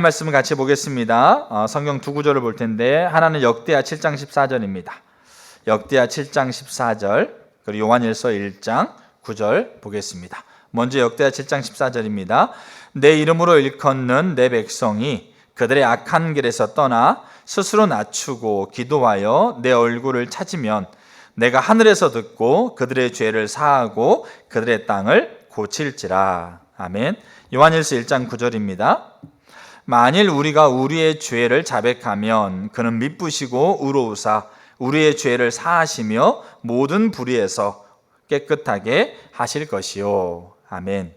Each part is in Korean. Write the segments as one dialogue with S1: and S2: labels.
S1: 말씀을 같이 보겠습니다. 성경 두 구절을 볼 텐데 하나는 역대하 7장 14절입니다. 역대하 7장 14절 그리고 요한일서 1장 9절 보겠습니다. 먼저 역대하 7장 14절입니다. 내 이름으로 일컫는 내 백성이 그들의 악한 길에서 떠나 스스로 낮추고 기도하여 내 얼굴을 찾으면 내가 하늘에서 듣고 그들의 죄를 사하고 그들의 땅을 고칠지라. 아멘. 요한일서 1장 9절입니다. 만일 우리가 우리의 죄를 자백하면 그는 미쁘시고 의로우사 우리의 죄를 사하시며 모든 불의에서 깨끗하게 하실 것이요. 아멘.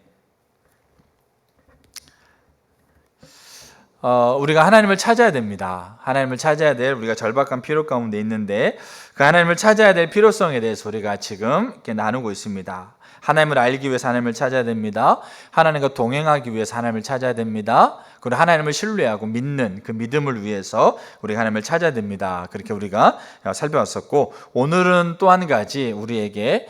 S1: 우리가 하나님을 찾아야 됩니다. 하나님을 찾아야 될 우리가 절박한 필요 가운데 있는데 그 하나님을 찾아야 될 필요성에 대해서 우리가 지금 이렇게 나누고 있습니다. 하나님을 알기 위해서 하나님을 찾아야 됩니다. 하나님과 동행하기 위해서 하나님을 찾아야 됩니다. 그리고 하나님을 신뢰하고 믿는 그 믿음을 위해서 우리가 하나님을 찾아야 됩니다. 그렇게 우리가 살펴봤었고, 오늘은 또 한 가지 우리에게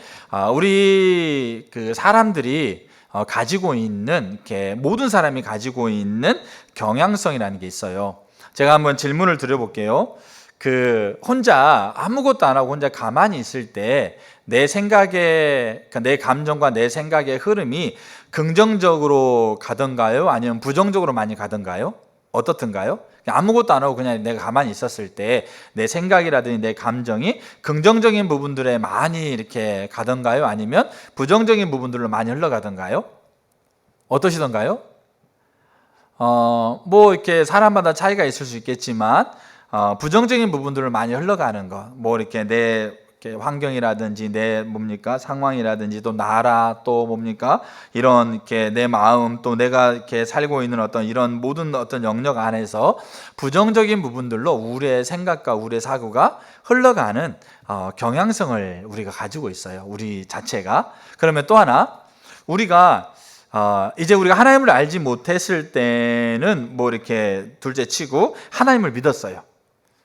S1: 우리 그 사람들이 가지고 있는, 이렇게 모든 사람이 가지고 있는 경향성이라는 게 있어요. 제가 한번 질문을 드려볼게요. 혼자 아무것도 안 하고 혼자 가만히 있을 때 내 생각의, 내 감정과 내 생각의 흐름이 긍정적으로 가던가요? 아니면 부정적으로 많이 가던가요? 어떻든가요? 아무것도 안 하고 그냥 내가 가만히 있었을 때 내 생각이라든지 내 감정이 긍정적인 부분들에 많이 이렇게 가던가요? 아니면 부정적인 부분들로 많이 흘러가던가요? 어떠시던가요? 이렇게 사람마다 차이가 있을 수 있겠지만, 부정적인 부분들을 많이 흘러가는 것, 이렇게 내 환경이라든지 내 상황이라든지 또 나라 또 이런 이렇게 내 마음 또 내가 이렇게 살고 있는 어떤 이런 모든 어떤 영역 안에서 부정적인 부분들로 우리의 생각과 우리의 사고가 흘러가는 경향성을 우리가 가지고 있어요. 우리 자체가. 그러면 또 하나, 이제 우리가 하나님을 알지 못했을 때는 이렇게 둘째 치고 하나님을 믿었어요.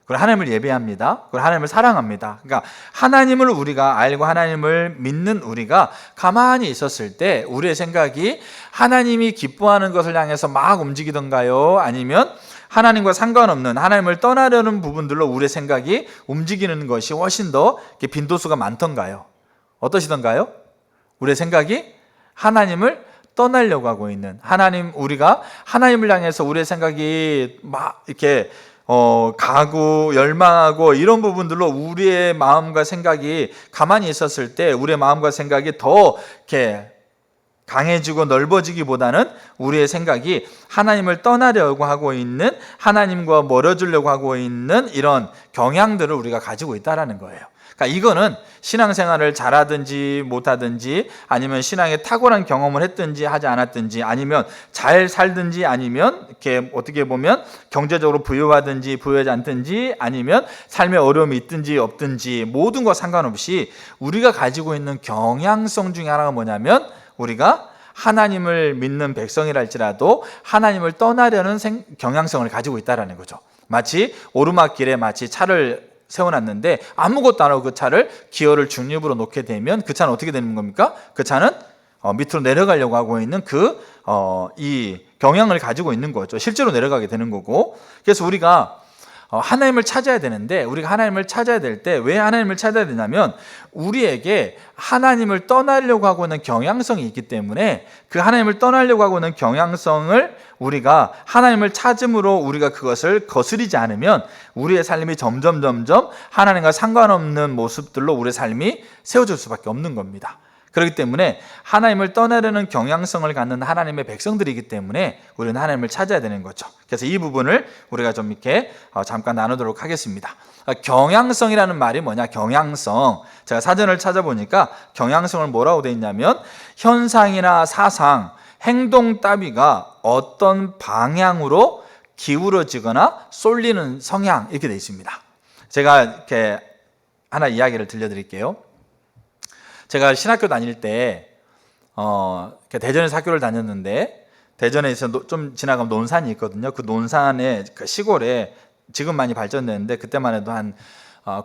S1: 그리고 하나님을 예배합니다. 그리고 하나님을 사랑합니다. 그러니까 하나님을 우리가 알고 하나님을 믿는 우리가 가만히 있었을 때 우리의 생각이 하나님이 기뻐하는 것을 향해서 막 움직이던가요? 아니면 하나님과 상관없는 하나님을 떠나려는 부분들로 우리의 생각이 움직이는 것이 훨씬 더 빈도수가 많던가요? 어떠시던가요? 우리의 생각이 하나님을 떠나려고 하고 있는, 우리가 하나님을 향해서 우리의 생각이 막 이렇게 가고 열망하고 이런 부분들로 우리의 마음과 생각이 가만히 있었을 때 우리의 마음과 생각이 더 이렇게 강해지고 넓어지기보다는 우리의 생각이 하나님을 떠나려고 하고 있는, 하나님과 멀어지려고 하고 있는 이런 경향들을 우리가 가지고 있다는 거예요. 그러니까 이거는 신앙생활을 잘하든지 못하든지 아니면 신앙에 탁월한 경험을 했든지 하지 않았든지 아니면 잘 살든지 아니면 이렇게 어떻게 보면 경제적으로 부유하든지 부유하지 않든지 아니면 삶에 어려움이 있든지 없든지 모든 것 상관없이 우리가 가지고 있는 경향성 중에 하나가 뭐냐면 우리가 하나님을 믿는 백성이랄지라도 하나님을 떠나려는 경향성을 가지고 있다는 거죠. 마치 오르막길에 차를 세워놨는데 아무것도 안 하고 그 차를 기어를 중립으로 놓게 되면 그 차는 어떻게 되는 겁니까? 그 차는 밑으로 내려가려고 하고 있는 이 경향을 가지고 있는 거죠. 실제로 내려가게 되는 거고. 그래서 우리가 하나님을 찾아야 되는데, 우리가 하나님을 찾아야 될 때 왜 하나님을 찾아야 되냐면 우리에게 하나님을 떠나려고 하고 있는 경향성이 있기 때문에 그 하나님을 떠나려고 하고 있는 경향성을 우리가 하나님을 찾음으로 우리가 그것을 거스리지 않으면 우리의 삶이 점점 하나님과 상관없는 모습들로 우리의 삶이 세워질 수밖에 없는 겁니다. 그렇기 때문에 하나님을 떠나려는 경향성을 갖는 하나님의 백성들이기 때문에 우리는 하나님을 찾아야 되는 거죠. 그래서 이 부분을 우리가 좀 이렇게 잠깐 나누도록 하겠습니다. 경향성이라는 말이 뭐냐? 경향성. 제가 사전을 찾아보니까 경향성을 뭐라고 되어 있냐면 현상이나 사상, 행동 따위가 어떤 방향으로 기울어지거나 쏠리는 성향, 이렇게 되어 있습니다. 제가 이렇게 하나 이야기를 들려드릴게요. 제가 신학교 다닐 때 대전에서 학교를 다녔는데 대전에서 좀 지나가면 논산이 있거든요. 그 논산의 그 시골에 지금 많이 발전됐는데 그때만 해도 한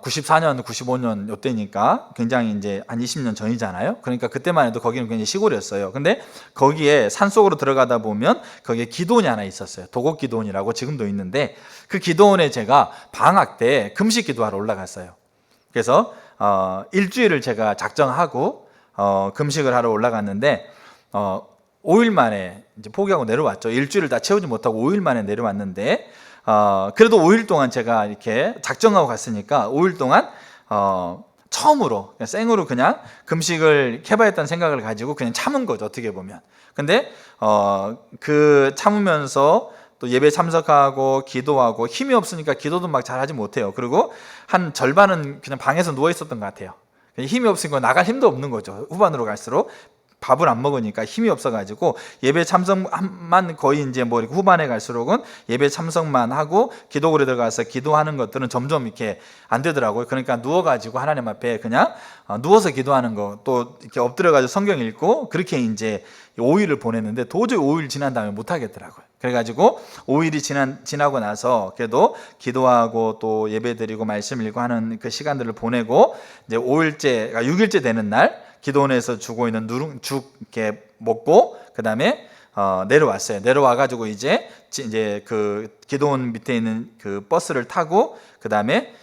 S1: 94년, 95년 요때니까 굉장히 이제 한 20년 전이잖아요. 그러니까 그때만 해도 거기는 굉장히 시골이었어요. 근데 거기에 산속으로 들어가다 보면 거기에 기도원이 하나 있었어요. 도곡 기도원이라고 지금도 있는데 그 기도원에 제가 방학 때 금식 기도하러 올라갔어요. 그래서 일주일을 제가 작정하고 금식을 하러 올라갔는데 5일 만에 이제 포기하고 내려왔죠. 일주일을 다 채우지 못하고 5일 만에 내려왔는데 그래도 5일 동안 제가 이렇게 작정하고 갔으니까 5일 동안 처음으로 그냥 생으로 그냥 금식을 해봐야겠다는 생각을 가지고 그냥 참은 거죠, 어떻게 보면. 근데 그 참으면서 또 예배 참석하고 기도하고 힘이 없으니까 기도도 막 잘하지 못해요. 그리고 한 절반은 그냥 방에서 누워 있었던 것 같아요. 힘이 없으니까 나갈 힘도 없는 거죠. 후반으로 갈수록 밥을 안 먹으니까 힘이 없어가지고 예배 참석만 거의 이제 뭐 이렇게 후반에 갈수록은 예배 참석만 하고 기도실에 들어가서 기도하는 것들은 점점 이렇게 안 되더라고요. 그러니까 누워가지고 하나님 앞에 그냥 누워서 기도하는 거, 또 이렇게 엎드려가지고 성경 읽고 그렇게 이제 5일을 보냈는데 도저히 5일 지난 다음에 못 하겠더라고요. 그래가지고 5일이 지나고 나서 그래도 기도하고 또 예배드리고 말씀 읽고 하는 그 시간들을 보내고 이제 5일째, 6일째 되는 날 기도원에서 주고 있는 누룽죽 이렇게 먹고 그 다음에 내려왔어요. 내려와가지고 이제 그 기도원 밑에 있는 그 버스를 타고 그 다음에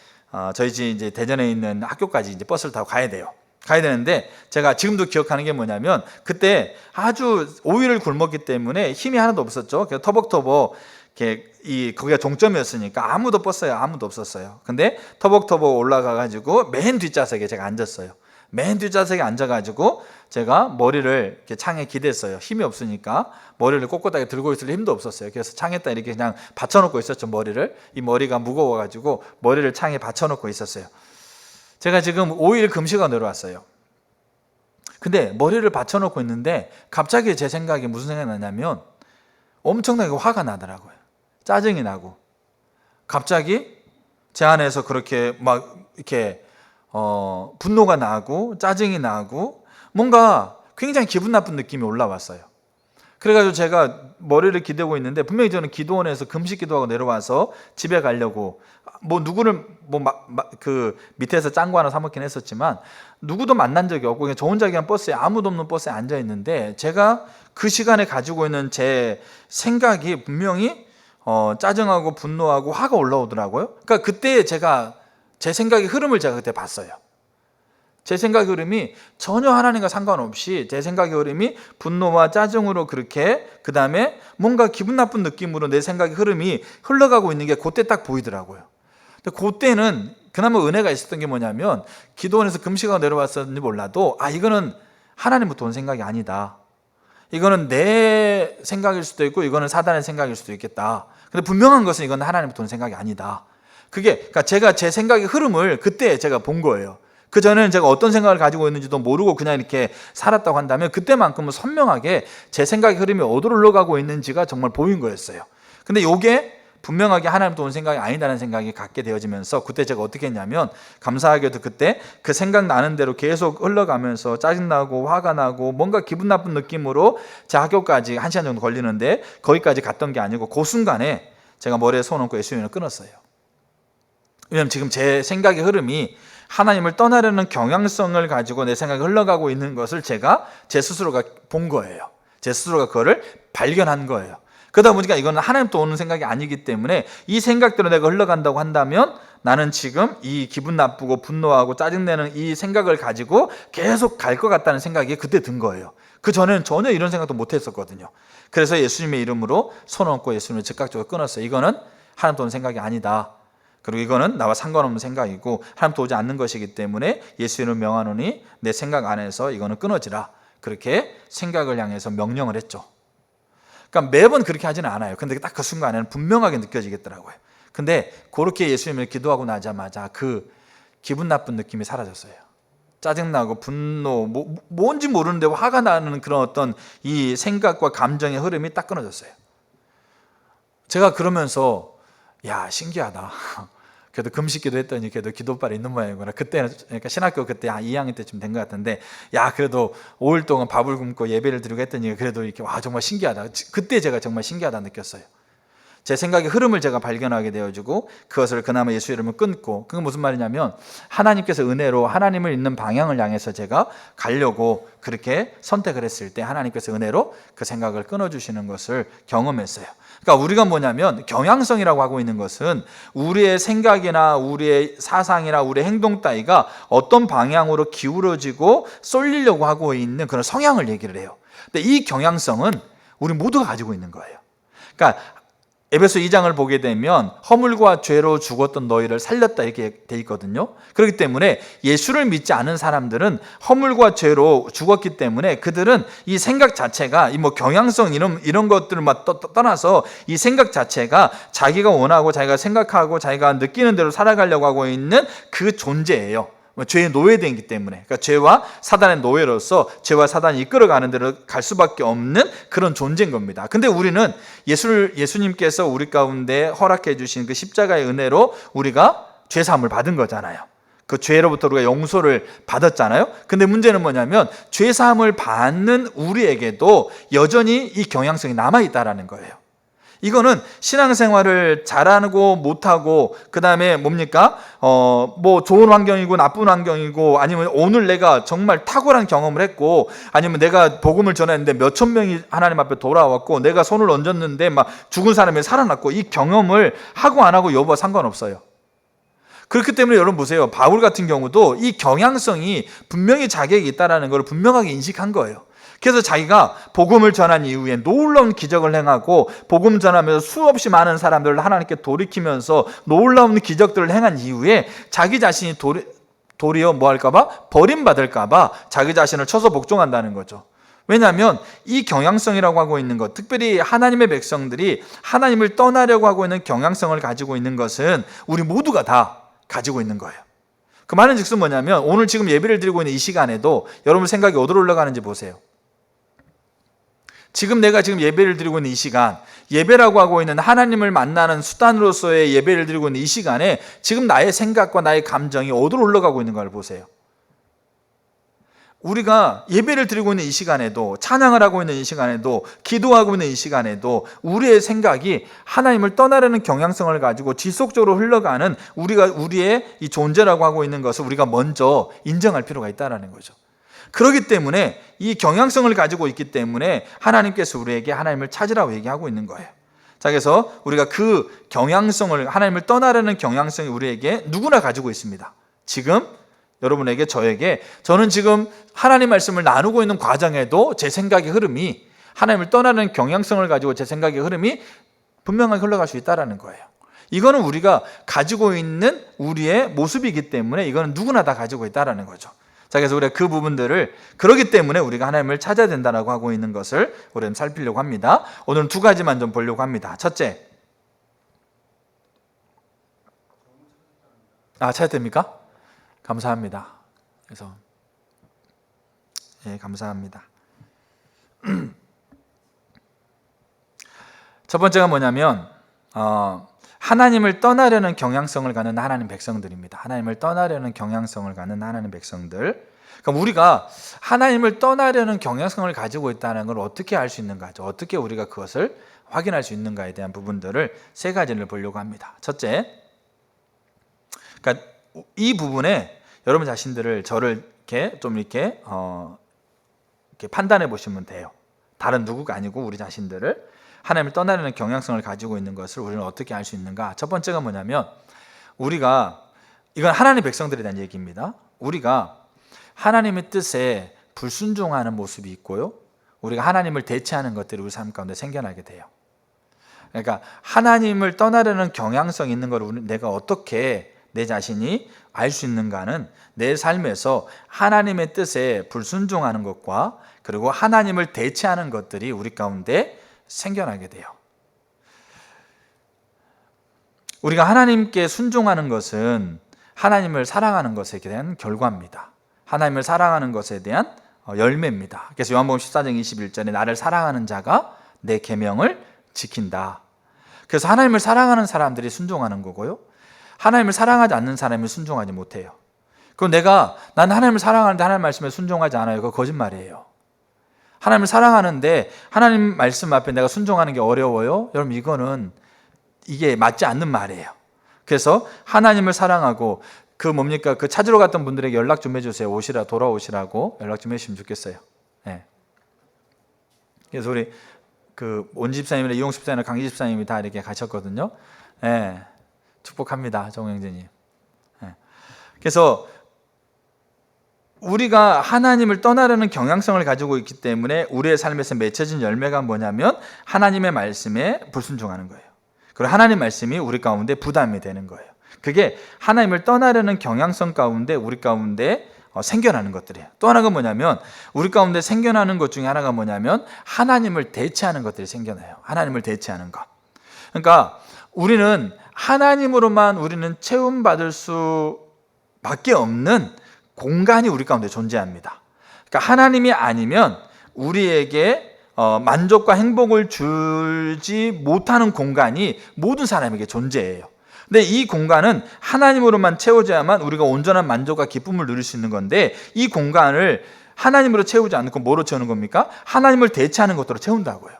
S1: 저희 집 이제 대전에 있는 학교까지 이제 버스를 타고 가야 돼요. 가야 되는데 제가 지금도 기억하는 게 뭐냐면 그때 아주 5일을 굶었기 때문에 힘이 하나도 없었죠. 그래서 터벅터벅 이렇게 거기가 종점이었으니까 버스에 아무도 없었어요. 근데 터벅터벅 올라가가지고 맨 뒷좌석에 제가 앉았어요. 맨 뒷좌석에 앉아가지고 제가 머리를 이렇게 창에 기댔어요. 힘이 없으니까 머리를 꼿꼿하게 들고 있을 힘도 없었어요. 그래서 창에다 이렇게 그냥 받쳐놓고 있었죠, 머리를. 이 머리가 무거워가지고 머리를 창에 받쳐놓고 있었어요. 제가 지금 5일 금식하고 내려왔어요. 근데 머리를 받쳐놓고 있는데 갑자기 제 생각이 무슨 생각이 나냐면 엄청나게 화가 나더라고요. 짜증이 나고 갑자기 제 안에서 그렇게 막 이렇게 분노가 나고 짜증이 나고 뭔가 굉장히 기분 나쁜 느낌이 올라왔어요. 그래가지고 제가 머리를 기대고 있는데 분명히 저는 기도원에서 금식 기도하고 내려와서 집에 가려고 뭐 누구를 그 밑에서 짠 거 하나 사 먹긴 했었지만 누구도 만난 적이 없고 그냥 저 혼자 그냥 버스에 아무도 없는 버스에 앉아 있는데 제가 그 시간에 가지고 있는 제 생각이 분명히 짜증하고 분노하고 화가 올라오더라고요. 그러니까 그때 제가 제 생각의 흐름을 제가 그때 봤어요. 제 생각의 흐름이 전혀 하나님과 상관없이 제 생각의 흐름이 분노와 짜증으로 그렇게 그 다음에 뭔가 기분 나쁜 느낌으로 내 생각의 흐름이 흘러가고 있는 게 그때 딱 보이더라고요. 근데 그때는 그나마 은혜가 있었던 게 뭐냐면 기도원에서 금식하고 내려왔었는지 몰라도 이거는 하나님부터 온 생각이 아니다. 이거는 내 생각일 수도 있고 이거는 사단의 생각일 수도 있겠다. 근데 분명한 것은 이건 하나님부터 온 생각이 아니다. 그러니까 제가 제 생각의 흐름을 그때 제가 본 거예요. 그 전에는 제가 어떤 생각을 가지고 있는지도 모르고 그냥 이렇게 살았다고 한다면 그때만큼은 선명하게 제 생각의 흐름이 어디로 흘러가고 있는지가 정말 보인 거였어요. 근데 이게 분명하게 하나님부터 온 생각이 아니다는 생각이 갖게 되어지면서 그때 제가 어떻게 했냐면 감사하게도 그때 그 생각나는 대로 계속 흘러가면서 짜증나고 화가 나고 뭔가 기분 나쁜 느낌으로 제 학교까지 1시간 정도 걸리는데 거기까지 갔던 게 아니고 그 순간에 제가 머리에 손 얹고 예수님을 끊었어요. 왜냐하면 지금 제 생각의 흐름이 하나님을 떠나려는 경향성을 가지고 내 생각이 흘러가고 있는 것을 제가 제 스스로가 본 거예요. 제 스스로가 그거를 발견한 거예요. 그러다 보니까 이거는 하나님부터 오는 생각이 아니기 때문에 이 생각대로 내가 흘러간다고 한다면 나는 지금 이 기분 나쁘고 분노하고 짜증내는 이 생각을 가지고 계속 갈 것 같다는 생각이 그때 든 거예요. 그 전에는 전혀 이런 생각도 못 했었거든요. 그래서 예수님의 이름으로 손 얹고 예수님을 즉각적으로 끊었어요. 이거는 하나님부터 오는 생각이 아니다. 그리고 이거는 나와 상관없는 생각이고 하나님부터 오지 않는 것이기 때문에 예수 이름을 명하노니 내 생각 안에서 이거는 끊어지라. 그렇게 생각을 향해서 명령을 했죠. 그러니까 매번 그렇게 하지는 않아요. 근데 딱 그 순간에는 분명하게 느껴지겠더라고요. 근데 그렇게 예수님을 기도하고 나자마자 그 기분 나쁜 느낌이 사라졌어요. 짜증나고 분노, 뭔지 모르는데 화가 나는 그런 어떤 이 생각과 감정의 흐름이 딱 끊어졌어요. 제가 그러면서 야, 신기하다. 그래도 금식기도 했더니 그래도 기도빨이 있는 모양이구나. 그때는 그러니까 신학교 그때 2학년 때쯤 된 것 같은데 야, 그래도 5일 동안 밥을 굶고 예배를 드리고 했더니 그래도 이렇게 와, 정말 신기하다. 그때 제가 정말 신기하다 느꼈어요. 제 생각의 흐름을 제가 발견하게 되어지고 그것을 그나마 예수 이름을 끊고, 그건 무슨 말이냐면 하나님께서 은혜로 하나님을 있는 방향을 향해서 제가 가려고 그렇게 선택을 했을 때 하나님께서 은혜로 그 생각을 끊어주시는 것을 경험했어요. 그러니까 우리가 뭐냐면 경향성이라고 하고 있는 것은 우리의 생각이나 우리의 사상이나 우리의 행동 따위가 어떤 방향으로 기울어지고 쏠리려고 하고 있는 그런 성향을 얘기를 해요. 근데 이 경향성은 우리 모두가 가지고 있는 거예요. 그러니까 에베소 2장을 보게 되면 허물과 죄로 죽었던 너희를 살렸다 이렇게 돼 있거든요. 그렇기 때문에 예수를 믿지 않은 사람들은 허물과 죄로 죽었기 때문에 그들은 이 생각 자체가 이 뭐 경향성 이런 것들을 막 떠나서 이 생각 자체가 자기가 원하고 자기가 생각하고 자기가 느끼는 대로 살아가려고 하고 있는 그 존재예요. 죄의 노예되기 때문에, 그러니까 죄와 사단의 노예로서 죄와 사단이 이끌어가는 대로 갈 수밖에 없는 그런 존재인 겁니다. 근데 우리는 예수님께서 우리 가운데 허락해 주신 그 십자가의 은혜로 우리가 죄사함을 받은 거잖아요. 그 죄로부터 우리가 용서를 받았잖아요. 근데 문제는 뭐냐면 죄사함을 받는 우리에게도 여전히 이 경향성이 남아있다라는 거예요. 이거는 신앙생활을 잘하고 못하고 그 다음에 뭡니까? 뭐 좋은 환경이고 나쁜 환경이고 아니면 오늘 내가 정말 탁월한 경험을 했고 아니면 내가 복음을 전했는데 몇천 명이 하나님 앞에 돌아왔고 내가 손을 얹었는데 막 죽은 사람이 살아났고 이 경험을 하고 안 하고 여부와 상관없어요. 그렇기 때문에 여러분 보세요. 바울 같은 경우도 이 경향성이 분명히 자기에게 있다는 걸 분명하게 인식한 거예요. 그래서 자기가 복음을 전한 이후에 놀라운 기적을 행하고 복음 전하면서 수없이 많은 사람들을 하나님께 돌이키면서 놀라운 기적들을 행한 이후에 자기 자신이 도리어 뭐 할까봐? 버림받을까봐 자기 자신을 쳐서 복종한다는 거죠. 왜냐하면 이 경향성이라고 하고 있는 것, 특별히 하나님의 백성들이 하나님을 떠나려고 하고 있는 경향성을 가지고 있는 것은 우리 모두가 다 가지고 있는 거예요. 그 말은 즉슨 뭐냐면 오늘 지금 예배를 드리고 있는 이 시간에도 여러분 생각이 어디로 올라가는지 보세요. 지금 내가 지금 예배를 드리고 있는 이 시간, 예배라고 하고 있는 하나님을 만나는 수단으로서의 예배를 드리고 있는 이 시간에 지금 나의 생각과 나의 감정이 어디로 올라가고 있는 걸 보세요. 우리가 예배를 드리고 있는 이 시간에도, 찬양을 하고 있는 이 시간에도, 기도하고 있는 이 시간에도 우리의 생각이 하나님을 떠나려는 경향성을 가지고 지속적으로 흘러가는 우리의 이 존재라고 하고 있는 것을 우리가 먼저 인정할 필요가 있다는 거죠. 그렇기 때문에 이 경향성을 가지고 있기 때문에 하나님께서 우리에게 하나님을 찾으라고 얘기하고 있는 거예요. 자, 그래서 우리가 그 경향성을, 하나님을 떠나려는 경향성이 우리에게 누구나 가지고 있습니다. 지금 여러분에게, 저에게, 저는 지금 하나님 말씀을 나누고 있는 과정에도 제 생각의 흐름이, 하나님을 떠나는 경향성을 가지고 제 생각의 흐름이 분명하게 흘러갈 수 있다는 거예요. 이거는 우리가 가지고 있는 우리의 모습이기 때문에 이거는 누구나 다 가지고 있다는 거죠. 자, 그래서 우리가 그 부분들을, 그렇기 때문에 우리가 하나님을 찾아야 된다고 하고 있는 것을 우리는 살피려고 합니다. 오늘은 두 가지만 좀 보려고 합니다. 첫째, 찾아야 됩니까? 감사합니다. 그래서 감사합니다. 첫 번째가 뭐냐면 하나님을 떠나려는 경향성을 가는 하나님 백성들입니다. 하나님을 떠나려는 경향성을 가는 하나님 백성들. 그러니까 우리가 하나님을 떠나려는 경향성을 가지고 있다는 걸 어떻게 알 수 있는가, 어떻게 우리가 그것을 확인할 수 있는가에 대한 부분들을 세 가지를 보려고 합니다. 첫째, 그러니까 이 부분에 여러분 자신들을, 저를 이렇게 판단해 보시면 돼요. 다른 누구가 아니고 우리 자신들을, 하나님을 떠나려는 경향성을 가지고 있는 것을 우리는 어떻게 알 수 있는가? 첫 번째가 뭐냐면 이건 하나님의 백성들에 대한 얘기입니다. 우리가 하나님의 뜻에 불순종하는 모습이 있고요, 우리가 하나님을 대체하는 것들이 우리 삶 가운데 생겨나게 돼요. 그러니까 하나님을 떠나려는 경향성이 있는 걸 내가 어떻게 내 자신이 알 수 있는가는 내 삶에서 하나님의 뜻에 불순종하는 것과 그리고 하나님을 대체하는 것들이 우리 가운데 생겨나게 돼요. 우리가 하나님께 순종하는 것은 하나님을 사랑하는 것에 대한 결과입니다. 하나님을 사랑하는 것에 대한 열매입니다. 그래서 요한복음 14장 21절에 나를 사랑하는 자가 내 계명을 지킨다. 그래서 하나님을 사랑하는 사람들이 순종하는 거고요, 하나님을 사랑하지 않는 사람이 순종하지 못해요. 그럼 나는 하나님을 사랑하는데 하나님 말씀에 순종하지 않아요. 그거 거짓말이에요. 하나님을 사랑하는데 하나님 말씀 앞에 내가 순종하는 게 어려워요? 여러분, 이거는 이게 맞지 않는 말이에요. 그래서 하나님을 사랑하고 그 찾으러 갔던 분들에게 연락 좀 해주세요. 돌아오시라고 연락 좀 해주시면 좋겠어요. 네. 그래서 우리 온 집사님이나 이용 집사님이나 강기 집사님이 다 이렇게 가셨거든요. 네. 축복합니다, 정영재님. 네. 그래서 우리가 하나님을 떠나려는 경향성을 가지고 있기 때문에 우리의 삶에서 맺혀진 열매가 뭐냐면 하나님의 말씀에 불순종하는 거예요. 그리고 하나님 말씀이 우리 가운데 부담이 되는 거예요. 그게 하나님을 떠나려는 경향성 가운데 우리 가운데 생겨나는 것들이에요. 또 하나가 뭐냐면 우리 가운데 생겨나는 것 중에 하나가 뭐냐면 하나님을 대체하는 것들이 생겨나요. 하나님을 대체하는 것. 그러니까 우리는 하나님으로만 우리는 채움받을 수밖에 없는 공간이 우리 가운데 존재합니다. 그러니까 하나님이 아니면 우리에게 만족과 행복을 주지 못하는 공간이 모든 사람에게 존재해요. 근데 이 공간은 하나님으로만 채워져야만 우리가 온전한 만족과 기쁨을 누릴 수 있는 건데 이 공간을 하나님으로 채우지 않고 뭐로 채우는 겁니까? 하나님을 대체하는 것으로 채운다고요.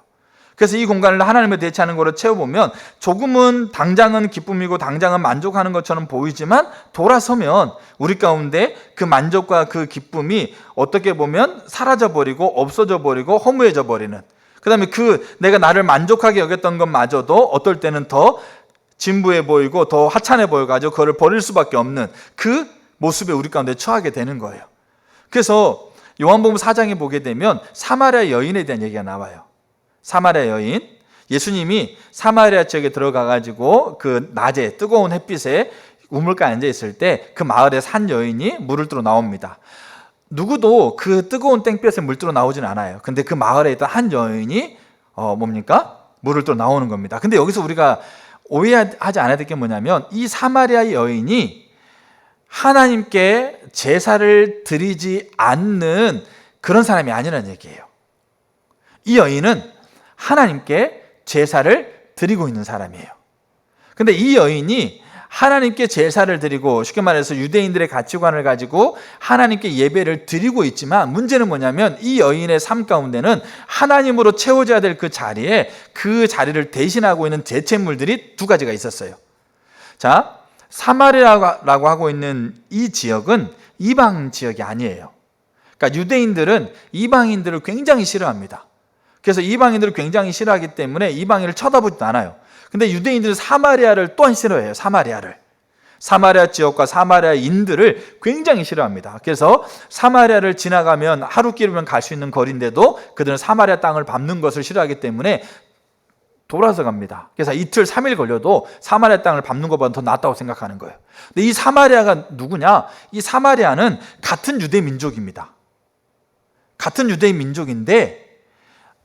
S1: 그래서 이 공간을 하나님을 대체하는 것으로 채워보면 조금은 당장은 기쁨이고 당장은 만족하는 것처럼 보이지만 돌아서면 우리 가운데 그 만족과 그 기쁨이 어떻게 보면 사라져버리고 없어져버리고 허무해져 버리는, 그 다음에 내가 나를 만족하게 여겼던 것마저도 어떨 때는 더 진부해 보이고 더 하찮아 보여가지고 그거를 버릴 수밖에 없는 그 모습에 우리 가운데 처하게 되는 거예요. 그래서 요한복음 4장에 보게 되면 사마리아 여인에 대한 얘기가 나와요. 사마리아 여인, 예수님이 사마리아 지역에 들어가가지고 그 낮에 뜨거운 햇빛에 우물가에 앉아 있을 때 그 마을에서 한 여인이 물을 뜨러 나옵니다. 누구도 그 뜨거운 땡볕에 물 뜨러 나오진 않아요. 근데 그 마을에 있던 한 여인이 물을 뜨러 나오는 겁니다. 근데 여기서 우리가 오해하지 않아야 될 게 뭐냐면 이 사마리아 여인이 하나님께 제사를 드리지 않는 그런 사람이 아니라는 얘기예요. 이 여인은 하나님께 제사를 드리고 있는 사람이에요. 근데 이 여인이 하나님께 제사를 드리고 쉽게 말해서 유대인들의 가치관을 가지고 하나님께 예배를 드리고 있지만 문제는 뭐냐면 이 여인의 삶 가운데는 하나님으로 채워져야 될 그 자리에 그 자리를 대신하고 있는 대체물들이 두 가지가 있었어요. 자, 사마리아라고 하고 있는 이 지역은 이방 지역이 아니에요. 그러니까 유대인들은 이방인들을 굉장히 싫어합니다. 그래서 이방인들을 굉장히 싫어하기 때문에 이방인을 쳐다보지도 않아요. 근데 유대인들은 사마리아를 또한 싫어해요. 사마리아 지역과 사마리아인들을 굉장히 싫어합니다. 그래서 사마리아를 지나가면 하루 길이면 갈 수 있는 거리인데도 그들은 사마리아 땅을 밟는 것을 싫어하기 때문에 돌아서 갑니다. 그래서 이틀 3일 걸려도 사마리아 땅을 밟는 것보다 더 낫다고 생각하는 거예요. 근데 이 사마리아가 누구냐? 이 사마리아는 같은 유대 민족입니다. 같은 유대 민족인데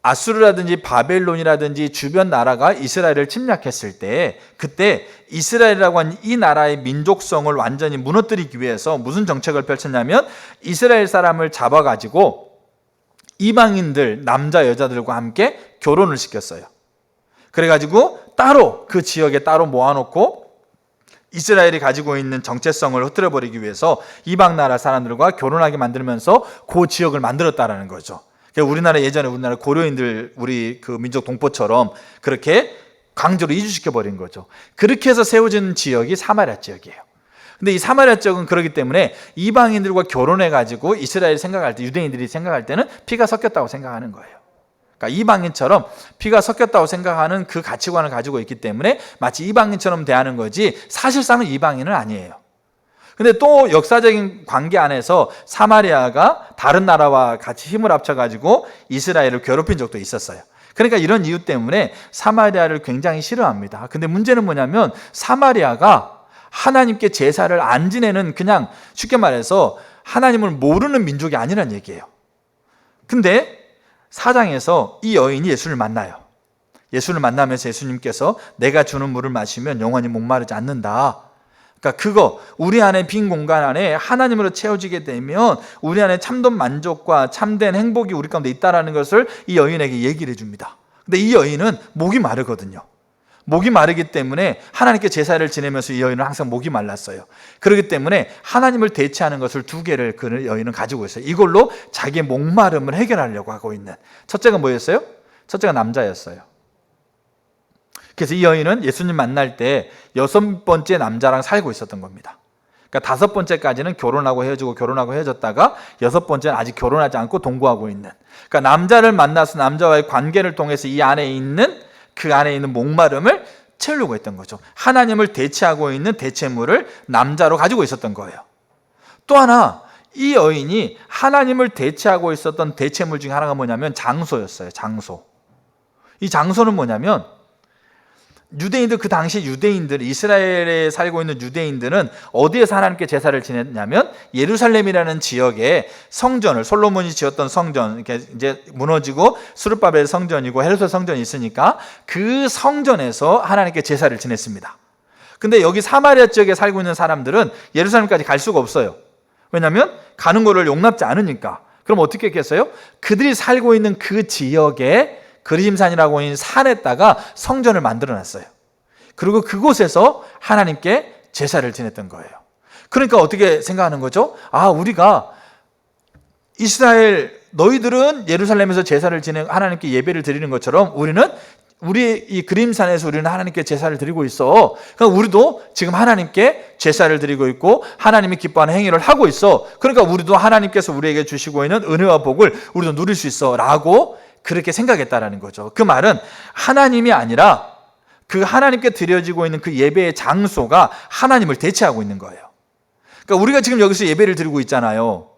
S1: 아수르라든지 바벨론이라든지 주변 나라가 이스라엘을 침략했을 때 그때 이스라엘이라고 하는 이 나라의 민족성을 완전히 무너뜨리기 위해서 무슨 정책을 펼쳤냐면 이스라엘 사람을 잡아가지고 이방인들 남자 여자들과 함께 결혼을 시켰어요. 그래가지고 따로 그 지역에 따로 모아놓고 이스라엘이 가지고 있는 정체성을 흐트러버리기 위해서 이방 나라 사람들과 결혼하게 만들면서 그 지역을 만들었다라는 거죠. 예전에 우리나라 고려인들 우리 그 민족 동포처럼 그렇게 강제로 이주시켜 버린 거죠. 그렇게 해서 세워진 지역이 사마리아 지역이에요. 근데 이 사마리아 지역은 그렇기 때문에 이방인들과 결혼해 가지고 이스라엘 생각할 때 유대인들이 생각할 때는 피가 섞였다고 생각하는 거예요. 그러니까 이방인처럼 피가 섞였다고 생각하는 그 가치관을 가지고 있기 때문에 마치 이방인처럼 대하는 거지 사실상은 이방인은 아니에요. 근데 또 역사적인 관계 안에서 사마리아가 다른 나라와 같이 힘을 합쳐가지고 이스라엘을 괴롭힌 적도 있었어요. 그러니까 이런 이유 때문에 사마리아를 굉장히 싫어합니다. 근데 문제는 뭐냐면 사마리아가 하나님께 제사를 안 지내는 그냥 쉽게 말해서 하나님을 모르는 민족이 아니란 얘기예요. 근데 4장에서 이 여인이 예수를 만나요. 예수를 만나면서 예수님께서 내가 주는 물을 마시면 영원히 목마르지 않는다. 그러니까 우리 안에 빈 공간 안에 하나님으로 채워지게 되면 우리 안에 참된 만족과 참된 행복이 우리 가운데 있다는 것을 이 여인에게 얘기를 해줍니다. 근데 이 여인은 목이 마르거든요. 목이 마르기 때문에 하나님께 제사를 지내면서 이 여인은 항상 목이 말랐어요. 그렇기 때문에 하나님을 대체하는 것을 두 개를 그 여인은 가지고 있어요. 이걸로 자기의 목마름을 해결하려고 하고 있는. 첫째가 뭐였어요? 첫째가 남자였어요. 그래서 이 여인은 예수님 만날 때 6번째 남자랑 살고 있었던 겁니다. 그러니까 5번째까지는 결혼하고 헤어지고 결혼하고 헤어졌다가 6번째는 아직 결혼하지 않고 동거하고 있는, 그러니까 남자를 만나서 남자와의 관계를 통해서 이 안에 있는, 그 안에 있는 목마름을 채우려고 했던 거죠. 하나님을 대체하고 있는 대체물을 남자로 가지고 있었던 거예요. 또 하나, 이 여인이 하나님을 대체하고 있었던 대체물 중에 하나가 뭐냐면 장소였어요. 장소. 이 장소는 뭐냐면 유대인들, 그 당시 유대인들, 이스라엘에 살고 있는 유대인들은 어디에서 하나님께 제사를 지냈냐면 예루살렘이라는 지역에 성전을, 솔로몬이 지었던 성전, 이렇게 이제 무너지고 스룹바벨 성전이고 헤르소 성전이 있으니까 그 성전에서 하나님께 제사를 지냈습니다. 근데 여기 사마리아 지역에 살고 있는 사람들은 예루살렘까지 갈 수가 없어요. 왜냐하면 가는 거를 용납지 않으니까. 그럼 어떻게 했겠어요? 그들이 살고 있는 그 지역에 그리심산이라고 하는 산에다가 성전을 만들어 놨어요. 그리고 그곳에서 하나님께 제사를 지냈던 거예요. 그러니까 어떻게 생각하는 거죠? 아, 우리가 이스라엘, 너희들은 예루살렘에서 제사를 지내 하나님께 예배를 드리는 것처럼 우리는 우리 이 그림산에서 우리는 하나님께 제사를 드리고 있어. 그러니까 우리도 지금 하나님께 제사를 드리고 있고 하나님이 기뻐하는 행위를 하고 있어. 그러니까 우리도 하나님께서 우리에게 주시고 있는 은혜와 복을 우리도 누릴 수 있어 라고 그렇게 생각했다라는 거죠. 그 말은 하나님이 아니라 그 하나님께 드려지고 있는 그 예배의 장소가 하나님을 대체하고 있는 거예요. 그러니까 우리가 지금 여기서 예배를 드리고 있잖아요.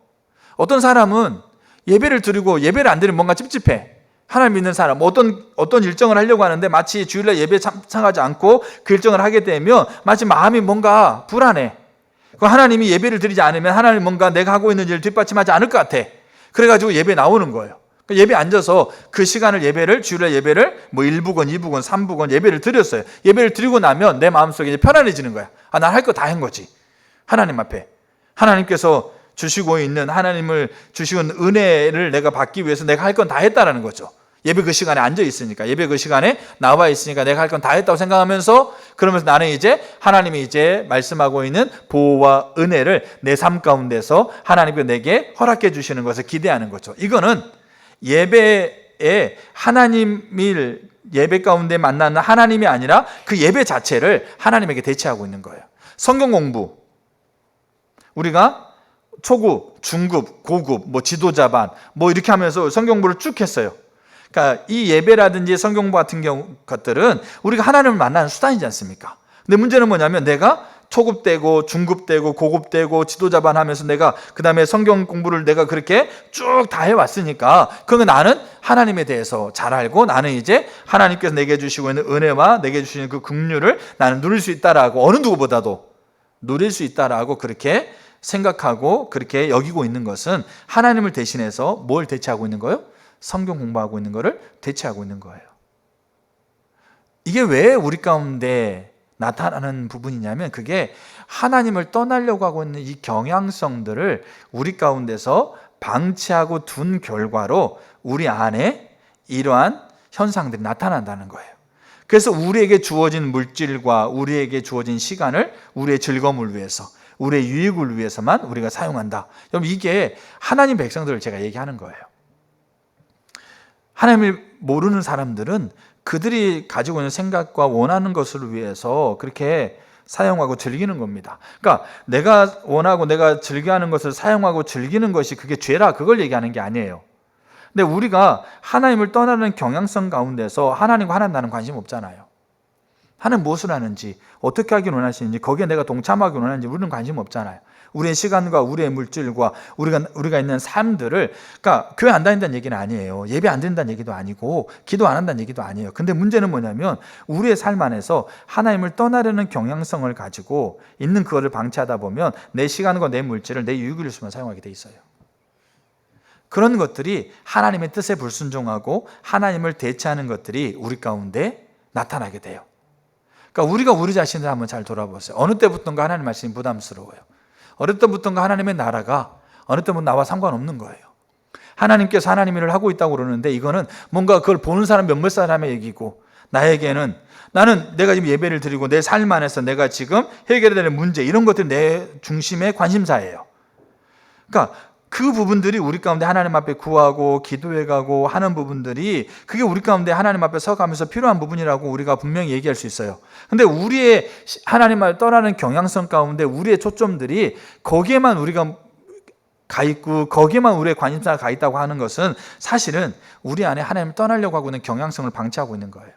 S1: 어떤 사람은 예배를 드리고 예배를 안 드리면 뭔가 찝찝해. 하나님 믿는 사람, 어떤 일정을 하려고 하는데 마치 주일날 예배에 참석하지 않고 그 일정을 하게 되면 마치 마음이 뭔가 불안해. 하나님이 예배를 드리지 않으면 하나님 뭔가 내가 하고 있는 일을 뒷받침하지 않을 것 같아. 그래가지고 예배에 나오는 거예요. 예배 앉아서 그 시간을 예배를, 주일날 예배를 뭐 1부건, 2부건, 3부건 예배를 드렸어요. 예배를 드리고 나면 내 마음속에 이제 편안해지는 거야. 아, 난 할 거 다 한 거지. 하나님 앞에. 하나님께서 주시고 있는, 하나님을 주시는 은혜를 내가 받기 위해서 내가 할 건 다 했다라는 거죠. 예배 그 시간에 앉아 있으니까, 예배 그 시간에 나와 있으니까 내가 할 건 다 했다고 생각하면서, 그러면서 나는 이제 하나님이 이제 말씀하고 있는 보호와 은혜를 내 삶 가운데서 하나님께 내게 허락해 주시는 것을 기대하는 거죠. 이거는 예배에 하나님을 예배 가운데 만나는 하나님이 아니라 그 예배 자체를 하나님에게 대체하고 있는 거예요. 성경 공부, 우리가 초급, 중급, 고급, 뭐 지도자반 뭐 이렇게 하면서 성경 공부를 쭉 했어요. 그러니까 이 예배라든지 성경 공부 같은 것들은 우리가 하나님을 만나는 수단이지 않습니까? 근데 문제는 뭐냐면 내가 초급되고 중급되고 고급되고 지도자반 하면서 내가 그 다음에 성경 공부를 내가 그렇게 쭉 다 해왔으니까 그러면 나는 하나님에 대해서 잘 알고 나는 이제 하나님께서 내게 주시고 있는 은혜와 내게 주시는 그 긍휼을 나는 누릴 수 있다라고, 어느 누구보다도 누릴 수 있다라고 그렇게 생각하고 그렇게 여기고 있는 것은 하나님을 대신해서 뭘 대체하고 있는 거예요? 성경 공부하고 있는 거를 대체하고 있는 거예요. 이게 왜 우리 가운데 나타나는 부분이냐면 그게 하나님을 떠나려고 하고 있는 이 경향성들을 우리 가운데서 방치하고 둔 결과로 우리 안에 이러한 현상들이 나타난다는 거예요. 그래서 우리에게 주어진 물질과 우리에게 주어진 시간을 우리의 즐거움을 위해서, 우리의 유익을 위해서만 우리가 사용한다. 여러분, 이게 하나님 백성들을 제가 얘기하는 거예요. 하나님을 모르는 사람들은 그들이 가지고 있는 생각과 원하는 것을 위해서 그렇게 사용하고 즐기는 겁니다. 그러니까 내가 원하고 내가 즐겨하는 것을 사용하고 즐기는 것이 그게 죄라, 그걸 얘기하는 게 아니에요. 근데 우리가 하나님을 떠나는 경향성 가운데서 하나님과 하나님 나는 관심 없잖아요. 하나님 무엇을 하는지, 어떻게 하길 원하시는지, 거기에 내가 동참하길 원하는지 우리는 관심 없잖아요. 우리의 시간과 우리의 물질과 우리가 있는 삶들을, 그러니까 교회 안 다닌다는 얘기는 아니에요. 예배 안 드린다는 얘기도 아니고 기도 안 한다는 얘기도 아니에요. 근데 문제는 뭐냐면 우리의 삶 안에서 하나님을 떠나려는 경향성을 가지고 있는 그거를 방치하다 보면 내 시간과 내 물질을 내 유익을 위해서만 사용하게 돼 있어요. 그런 것들이 하나님의 뜻에 불순종하고 하나님을 대체하는 것들이 우리 가운데 나타나게 돼요. 그러니까 우리가 우리 자신을 한번 잘 돌아보세요. 어느 때부터인가 하나님 말씀이 부담스러워요. 어느 때부터인가 하나님의 나라가 어느 때부터 나와 상관없는 거예요. 하나님께서 하나님 일을 하고 있다고 그러는데 이거는 뭔가 그걸 보는 사람 몇몇 사람의 얘기고, 나에게는 나는 내가 지금 예배를 드리고 내 삶 안에서 내가 지금 해결해야 되는 문제, 이런 것들이 내 중심의 관심사예요. 그러니까 그 부분들이 우리 가운데 하나님 앞에 구하고 기도해가고 하는 부분들이 그게 우리 가운데 하나님 앞에 서가면서 필요한 부분이라고 우리가 분명히 얘기할 수 있어요. 근데 우리의 하나님을 떠나는 경향성 가운데 우리의 초점들이 거기에만 우리가 가 있고 거기에만 우리의 관심사가 가 있다고 하는 것은 사실은 우리 안에 하나님을 떠나려고 하고 있는 경향성을 방치하고 있는 거예요.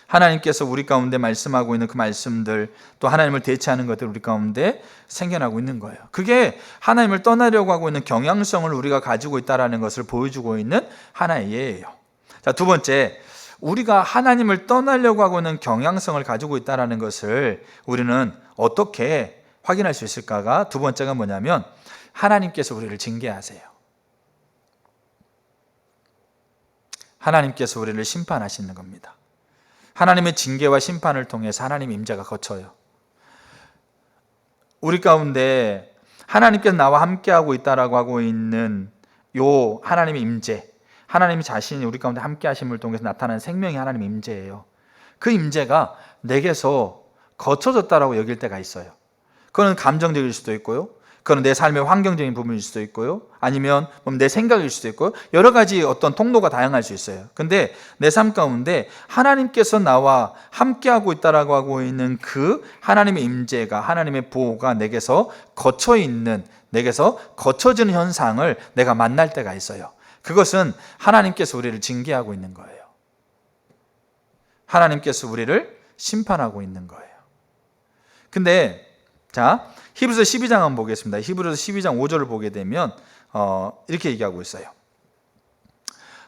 S1: 하나님께서 우리 가운데 말씀하고 있는 그 말씀들, 또 하나님을 대체하는 것들 우리 가운데 생겨나고 있는 거예요. 그게 하나님을 떠나려고 하고 있는 경향성을 우리가 가지고 있다는 것을 보여주고 있는 하나의 예예요. 자, 두 번째, 우리가 하나님을 떠나려고 하고 있는 경향성을 가지고 있다는 것을 우리는 어떻게 확인할 수 있을까가 두 번째가 뭐냐면 하나님께서 우리를 징계하세요. 하나님께서 우리를 심판하시는 겁니다. 하나님의 징계와 심판을 통해서 하나님의 임재가 거쳐요. 우리 가운데 하나님께서 나와 함께하고 있다라고 하고 있는 요 하나님의 임재, 하나님 자신이 우리 가운데 함께하심을 통해서 나타나는 생명이 하나님의 임재예요. 그 임재가 내게서 거쳐졌다라고 여길 때가 있어요. 그건 감정적일 수도 있고요, 그건 내 삶의 환경적인 부분일 수도 있고요, 아니면 내 생각일 수도 있고요. 여러 가지 어떤 통로가 다양할 수 있어요. 근데 내 삶 가운데 하나님께서 나와 함께하고 있다라고 하고 있는 그 하나님의 임재가, 하나님의 보호가 내게서 거쳐 있는, 내게서 거쳐지는 현상을 내가 만날 때가 있어요. 그것은 하나님께서 우리를 징계하고 있는 거예요. 하나님께서 우리를 심판하고 있는 거예요. 근데 자, 히브리서 12장 한번 보겠습니다. 히브리서 12장 5절을 보게 되면 이렇게 얘기하고 있어요.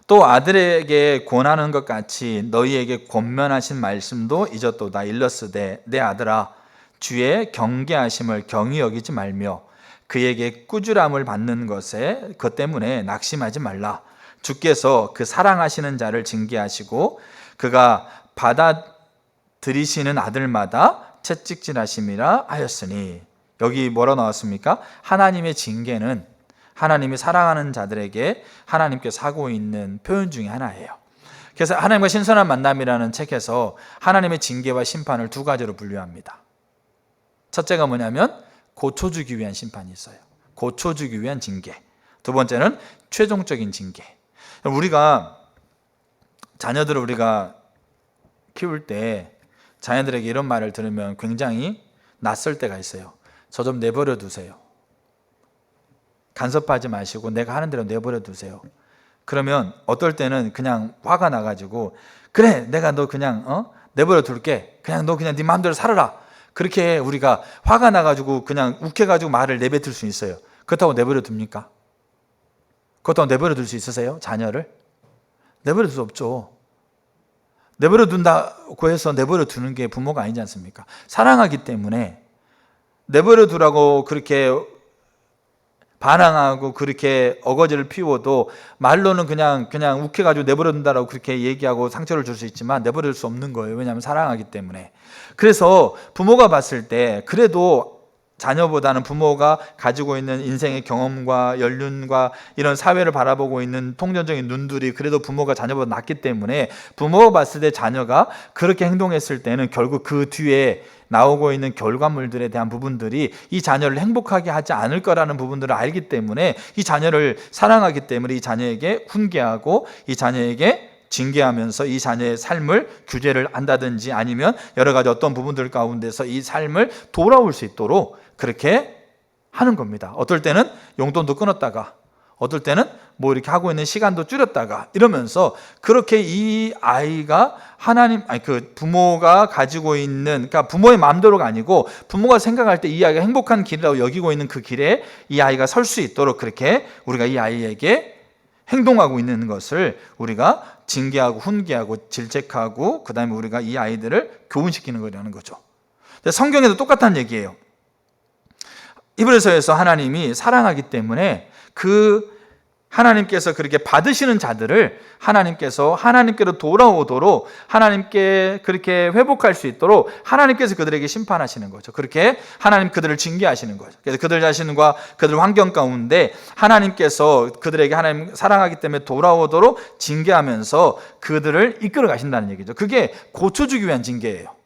S1: 또 아들에게 권하는 것 같이 너희에게 권면하신 말씀도 잊었도다. 일러스되 내 아들아, 주의 경계하심을 경히 여기지 말며 그에게 꾸지람을 받는 것에 그 때문에 낙심하지 말라. 주께서 그 사랑하시는 자를 징계하시고 그가 받아들이시는 아들마다 채찍질하심이라 하였으니. 여기 뭐라 나왔습니까? 하나님의 징계는 하나님이 사랑하는 자들에게 하나님께서 하고 있는 표현 중에 하나예요. 그래서 하나님과 신선한 만남이라는 책에서 하나님의 징계와 심판을 두 가지로 분류합니다. 첫째가 뭐냐면 고쳐주기 위한 심판이 있어요. 고쳐주기 위한 징계. 두 번째는 최종적인 징계. 우리가 자녀들을 우리가 키울 때 자녀들에게 이런 말을 들으면 굉장히 낯설 때가 있어요. 저 좀 내버려 두세요. 간섭하지 마시고 내가 하는 대로 내버려 두세요. 그러면 어떨 때는 그냥 화가 나가지고 그래, 내가 너 그냥 내버려 둘게. 그냥 너 그냥 네 마음대로 살아라. 그렇게 우리가 화가 나가지고 그냥 욱해가지고 말을 내뱉을 수 있어요. 그렇다고 내버려 둡니까? 그렇다고 내버려 둘 수 있으세요? 자녀를? 내버려 둘 수 없죠. 내버려 둔다고 해서 내버려 두는 게 부모가 아니지 않습니까? 사랑하기 때문에 내버려 두라고 그렇게 반항하고 그렇게 어거지를 피워도 말로는 그냥 욱해가지고 내버려 둔다라고 그렇게 얘기하고 상처를 줄 수 있지만 내버려 둘 수 없는 거예요. 왜냐하면 사랑하기 때문에. 그래서 부모가 봤을 때 그래도 자녀보다는 부모가 가지고 있는 인생의 경험과 연륜과 이런 사회를 바라보고 있는 통전적인 눈들이 그래도 부모가 자녀보다 낫기 때문에 부모가 봤을 때 자녀가 그렇게 행동했을 때는 결국 그 뒤에 나오고 있는 결과물들에 대한 부분들이 이 자녀를 행복하게 하지 않을 거라는 부분들을 알기 때문에 이 자녀를 사랑하기 때문에 이 자녀에게 훈계하고 이 자녀에게 징계하면서 이 자녀의 삶을 규제를 한다든지 아니면 여러 가지 어떤 부분들 가운데서 이 삶을 돌아올 수 있도록 그렇게 하는 겁니다. 어떨 때는 용돈도 끊었다가 어떨 때는 뭐 이렇게 하고 있는 시간도 줄였다가 이러면서 그렇게 이 아이가 그 부모가 가지고 있는, 그러니까 부모의 마음대로가 아니고 부모가 생각할 때 이 아이가 행복한 길이라고 여기고 있는 그 길에 이 아이가 설 수 있도록 그렇게 우리가 이 아이에게 행동하고 있는 것을 우리가 징계하고 훈계하고 질책하고 그 다음에 우리가 이 아이들을 교훈시키는 거라는 거죠. 성경에도 똑같은 얘기예요. 히브리서에서 하나님이 사랑하기 때문에 그 하나님께서 그렇게 받으시는 자들을 하나님께서 하나님께로 돌아오도록 하나님께 그렇게 회복할 수 있도록 하나님께서 그들에게 심판하시는 거죠. 그렇게 하나님 그들을 징계하시는 거죠. 그래서 그들 자신과 그들 환경 가운데 하나님께서 그들에게 하나님 사랑하기 때문에 돌아오도록 징계하면서 그들을 이끌어 가신다는 얘기죠. 그게 고쳐주기 위한 징계예요.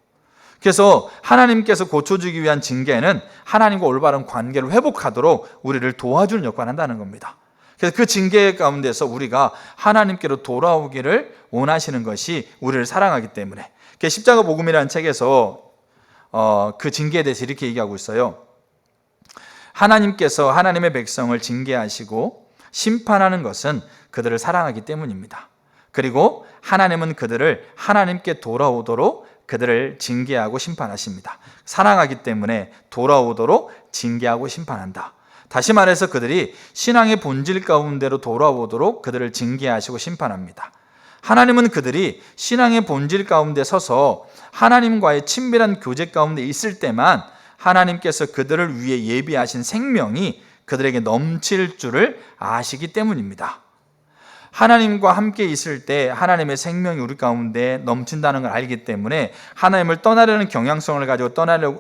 S1: 그래서 하나님께서 고쳐주기 위한 징계는 하나님과 올바른 관계를 회복하도록 우리를 도와주는 역할을 한다는 겁니다. 그래서 그 징계 가운데서 우리가 하나님께로 돌아오기를 원하시는 것이 우리를 사랑하기 때문에, 십자가 복음이라는 책에서 그 징계에 대해서 이렇게 얘기하고 있어요. 하나님께서 하나님의 백성을 징계하시고 심판하는 것은 그들을 사랑하기 때문입니다. 그리고 하나님은 그들을 하나님께 돌아오도록 그들을 징계하고 심판하십니다. 사랑하기 때문에 돌아오도록 징계하고 심판한다. 다시 말해서 그들이 신앙의 본질 가운데로 돌아오도록 그들을 징계하시고 심판합니다. 하나님은 그들이 신앙의 본질 가운데 서서 하나님과의 친밀한 교제 가운데 있을 때만 하나님께서 그들을 위해 예비하신 생명이 그들에게 넘칠 줄을 아시기 때문입니다. 하나님과 함께 있을 때 하나님의 생명이 우리 가운데 넘친다는 걸 알기 때문에 하나님을 떠나려는 경향성을 가지고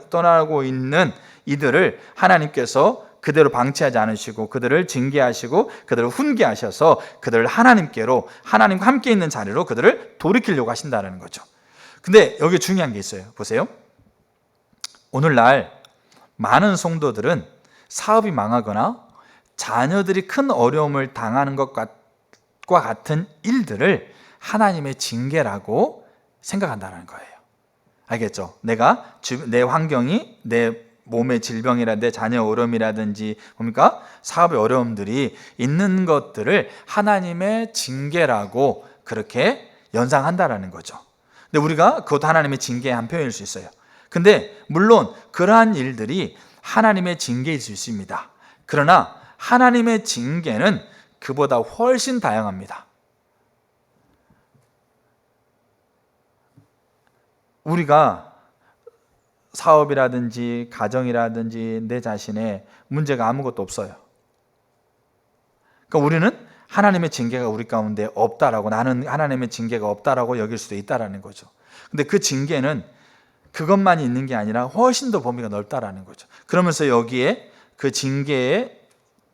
S1: 떠나고 있는 이들을 하나님께서 그대로 방치하지 않으시고 그들을 징계하시고 그들을 훈계하셔서 그들을 하나님께로, 하나님과 함께 있는 자리로 그들을 돌이키려고 하신다는 거죠. 근데 여기 중요한 게 있어요. 보세요. 오늘날 많은 성도들은 사업이 망하거나 자녀들이 큰 어려움을 당하는 것과 같은 일들을 하나님의 징계라고 생각한다는 거예요. 알겠죠? 내 환경이, 내 몸의 질병이라든지 내 자녀 어려움이라든지 뭡니까? 사업의 어려움들이 있는 것들을 하나님의 징계라고 그렇게 연상한다라는 거죠. 근데 우리가 그것도 하나님의 징계의 한 표현일 수 있어요. 근데 물론 그러한 일들이 하나님의 징계일 수 있습니다. 그러나 하나님의 징계는 그보다 훨씬 다양합니다. 우리가 사업이라든지 가정이라든지 내 자신의 문제가 아무것도 없어요. 그러니까 우리는 하나님의 징계가 우리 가운데 없다라고, 나는 하나님의 징계가 없다라고 여길 수도 있다라는 거죠. 근데 그 징계는 그것만이 있는 게 아니라 훨씬 더 범위가 넓다라는 거죠. 그러면서 여기에 그 징계의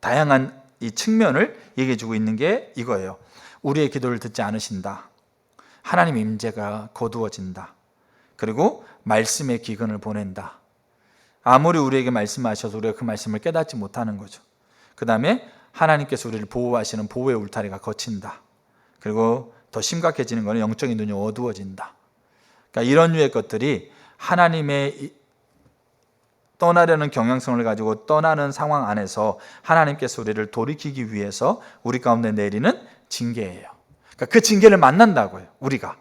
S1: 다양한 이 측면을 얘기해 주고 있는 게 이거예요. 우리의 기도를 듣지 않으신다. 하나님의 임재가 거두어진다. 그리고 말씀의 기근을 보낸다. 아무리 우리에게 말씀하셔도 우리가 그 말씀을 깨닫지 못하는 거죠. 그 다음에 하나님께서 우리를 보호하시는 보호의 울타리가 거친다. 그리고 더 심각해지는 것은 영적인 눈이 어두워진다. 그러니까 이런 류의 것들이 하나님의 떠나려는 경향성을 가지고 떠나는 상황 안에서 하나님께서 우리를 돌이키기 위해서 우리 가운데 내리는 징계예요. 그러니까 그 징계를 만난다고요. 우리가.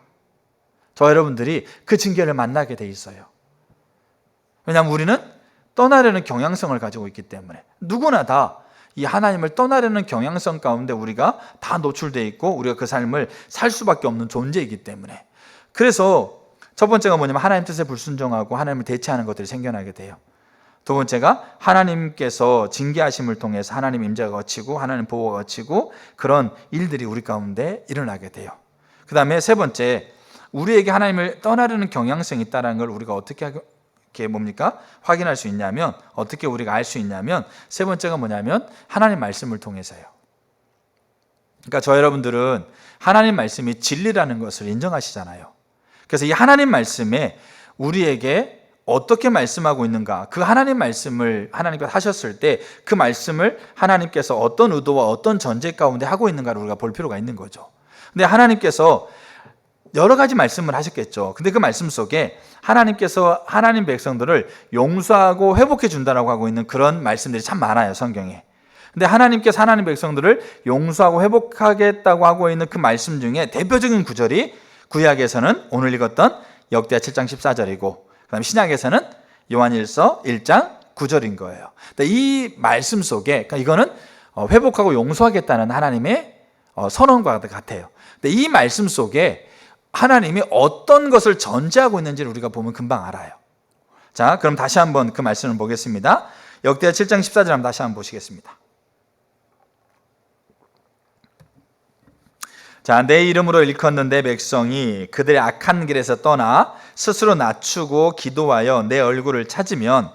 S1: 저 여러분들이 그 징계를 만나게 돼 있어요. 왜냐하면 우리는 떠나려는 경향성을 가지고 있기 때문에. 누구나 다 이 하나님을 떠나려는 경향성 가운데 우리가 다 노출되어 있고 우리가 그 삶을 살 수밖에 없는 존재이기 때문에. 그래서 첫 번째가 뭐냐면 하나님 뜻에 불순종하고 하나님을 대체하는 것들이 생겨나게 돼요. 두 번째가 하나님께서 징계하심을 통해서 하나님 임재가 거치고 하나님 보호가 거치고 그런 일들이 우리 가운데 일어나게 돼요. 그 다음에 세 번째, 우리에게 하나님을 떠나려는 경향성이 있다는 걸 우리가 어떻게 확인할 수 있냐면, 어떻게 우리가 알 수 있냐면, 세 번째가 뭐냐면 하나님 말씀을 통해서요. 그러니까 저 여러분들은 하나님 말씀이 진리라는 것을 인정하시잖아요. 그래서 이 하나님 말씀에 우리에게 어떻게 말씀하고 있는가, 그 하나님 말씀을 하나님께서 하셨을 때 그 말씀을 하나님께서 어떤 의도와 어떤 전제 가운데 하고 있는가를 우리가 볼 필요가 있는 거죠. 근데 하나님께서 여러 가지 말씀을 하셨겠죠. 근데 그 말씀 속에 하나님께서 하나님 백성들을 용서하고 회복해 준다라고 하고 있는 그런 말씀들이 참 많아요, 성경에. 근데 하나님께서 하나님 백성들을 용서하고 회복하겠다고 하고 있는 그 말씀 중에 대표적인 구절이 구약에서는 오늘 읽었던 역대하 7장 14절이고 그다음에 신약에서는 요한일서 1장 9절인 거예요. 이 말씀 속에, 그러니까 이거는 회복하고 용서하겠다는 하나님의 선언과 같아요. 근데 이 말씀 속에 하나님이 어떤 것을 전제하고 있는지를 우리가 보면 금방 알아요. 자, 그럼 다시 한번 그 말씀을 보겠습니다. 역대하 7장 14절 한번 다시 한번 보시겠습니다. 자, 내 이름으로 일컫는 내 백성이 그들의 악한 길에서 떠나 스스로 낮추고 기도하여 내 얼굴을 찾으면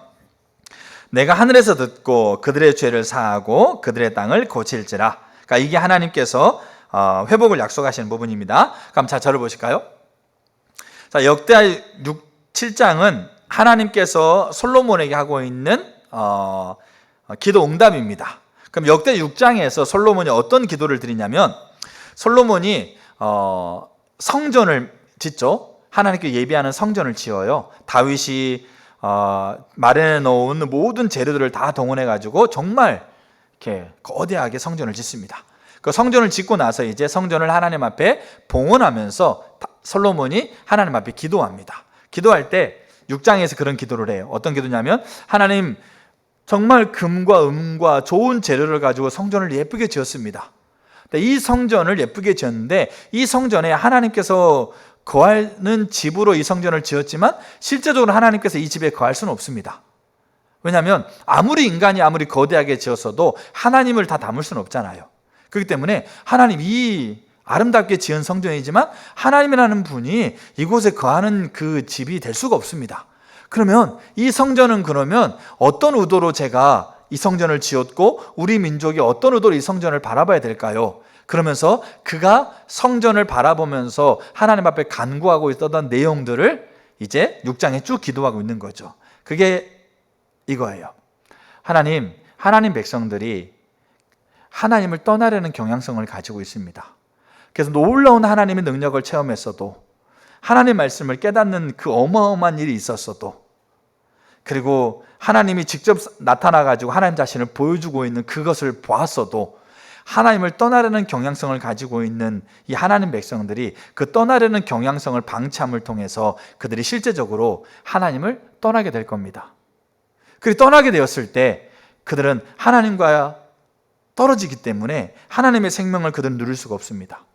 S1: 내가 하늘에서 듣고 그들의 죄를 사하고 그들의 땅을 고칠지라. 그러니까 이게 하나님께서 회복을 약속하시는 부분입니다. 그럼 자, 저를 보실까요? 자, 역대하 7장 7장은 하나님께서 솔로몬에게 하고 있는 기도 응답입니다. 그럼 역대 6장에서 솔로몬이 어떤 기도를 드리냐면, 솔로몬이 성전을 짓죠. 하나님께 예배하는 성전을 지어요. 다윗이 마련해 놓은 모든 재료들을 다 동원해 가지고 정말 이렇게 거대하게 성전을 짓습니다. 그 성전을 짓고 나서 이제 성전을 하나님 앞에 봉헌하면서 솔로몬이 하나님 앞에 기도합니다. 기도할 때 6장에서 그런 기도를 해요. 어떤 기도냐면, 하나님, 정말 금과 은과 좋은 재료를 가지고 성전을 예쁘게 지었습니다. 이 성전을 예쁘게 지었는데, 이 성전에 하나님께서 거하는 집으로 이 성전을 지었지만 실제적으로 하나님께서 이 집에 거할 수는 없습니다. 왜냐하면 아무리 인간이 아무리 거대하게 지었어도 하나님을 다 담을 수는 없잖아요. 그렇기 때문에 하나님, 이 아름답게 지은 성전이지만 하나님이라는 분이 이곳에 거하는 그 집이 될 수가 없습니다. 그러면 이 성전은 그러면 어떤 의도로 제가 이 성전을 지었고 우리 민족이 어떤 의도로 이 성전을 바라봐야 될까요? 그러면서 그가 성전을 바라보면서 하나님 앞에 간구하고 있었던 내용들을 이제 6장에 쭉 기도하고 있는 거죠. 그게 이거예요. 하나님 백성들이 하나님을 떠나려는 경향성을 가지고 있습니다. 그래서 놀라운 하나님의 능력을 체험했어도, 하나님 말씀을 깨닫는 그 어마어마한 일이 있었어도, 그리고 하나님이 직접 나타나 가지고 하나님 자신을 보여주고 있는 그것을 보았어도, 하나님을 떠나려는 경향성을 가지고 있는 이 하나님 백성들이 그 떠나려는 경향성을 방치함을 통해서 그들이 실제적으로 하나님을 떠나게 될 겁니다. 그리고 떠나게 되었을 때 그들은 하나님과 떨어지기 때문에 하나님의 생명을 그들은 누릴 수가 없습니다.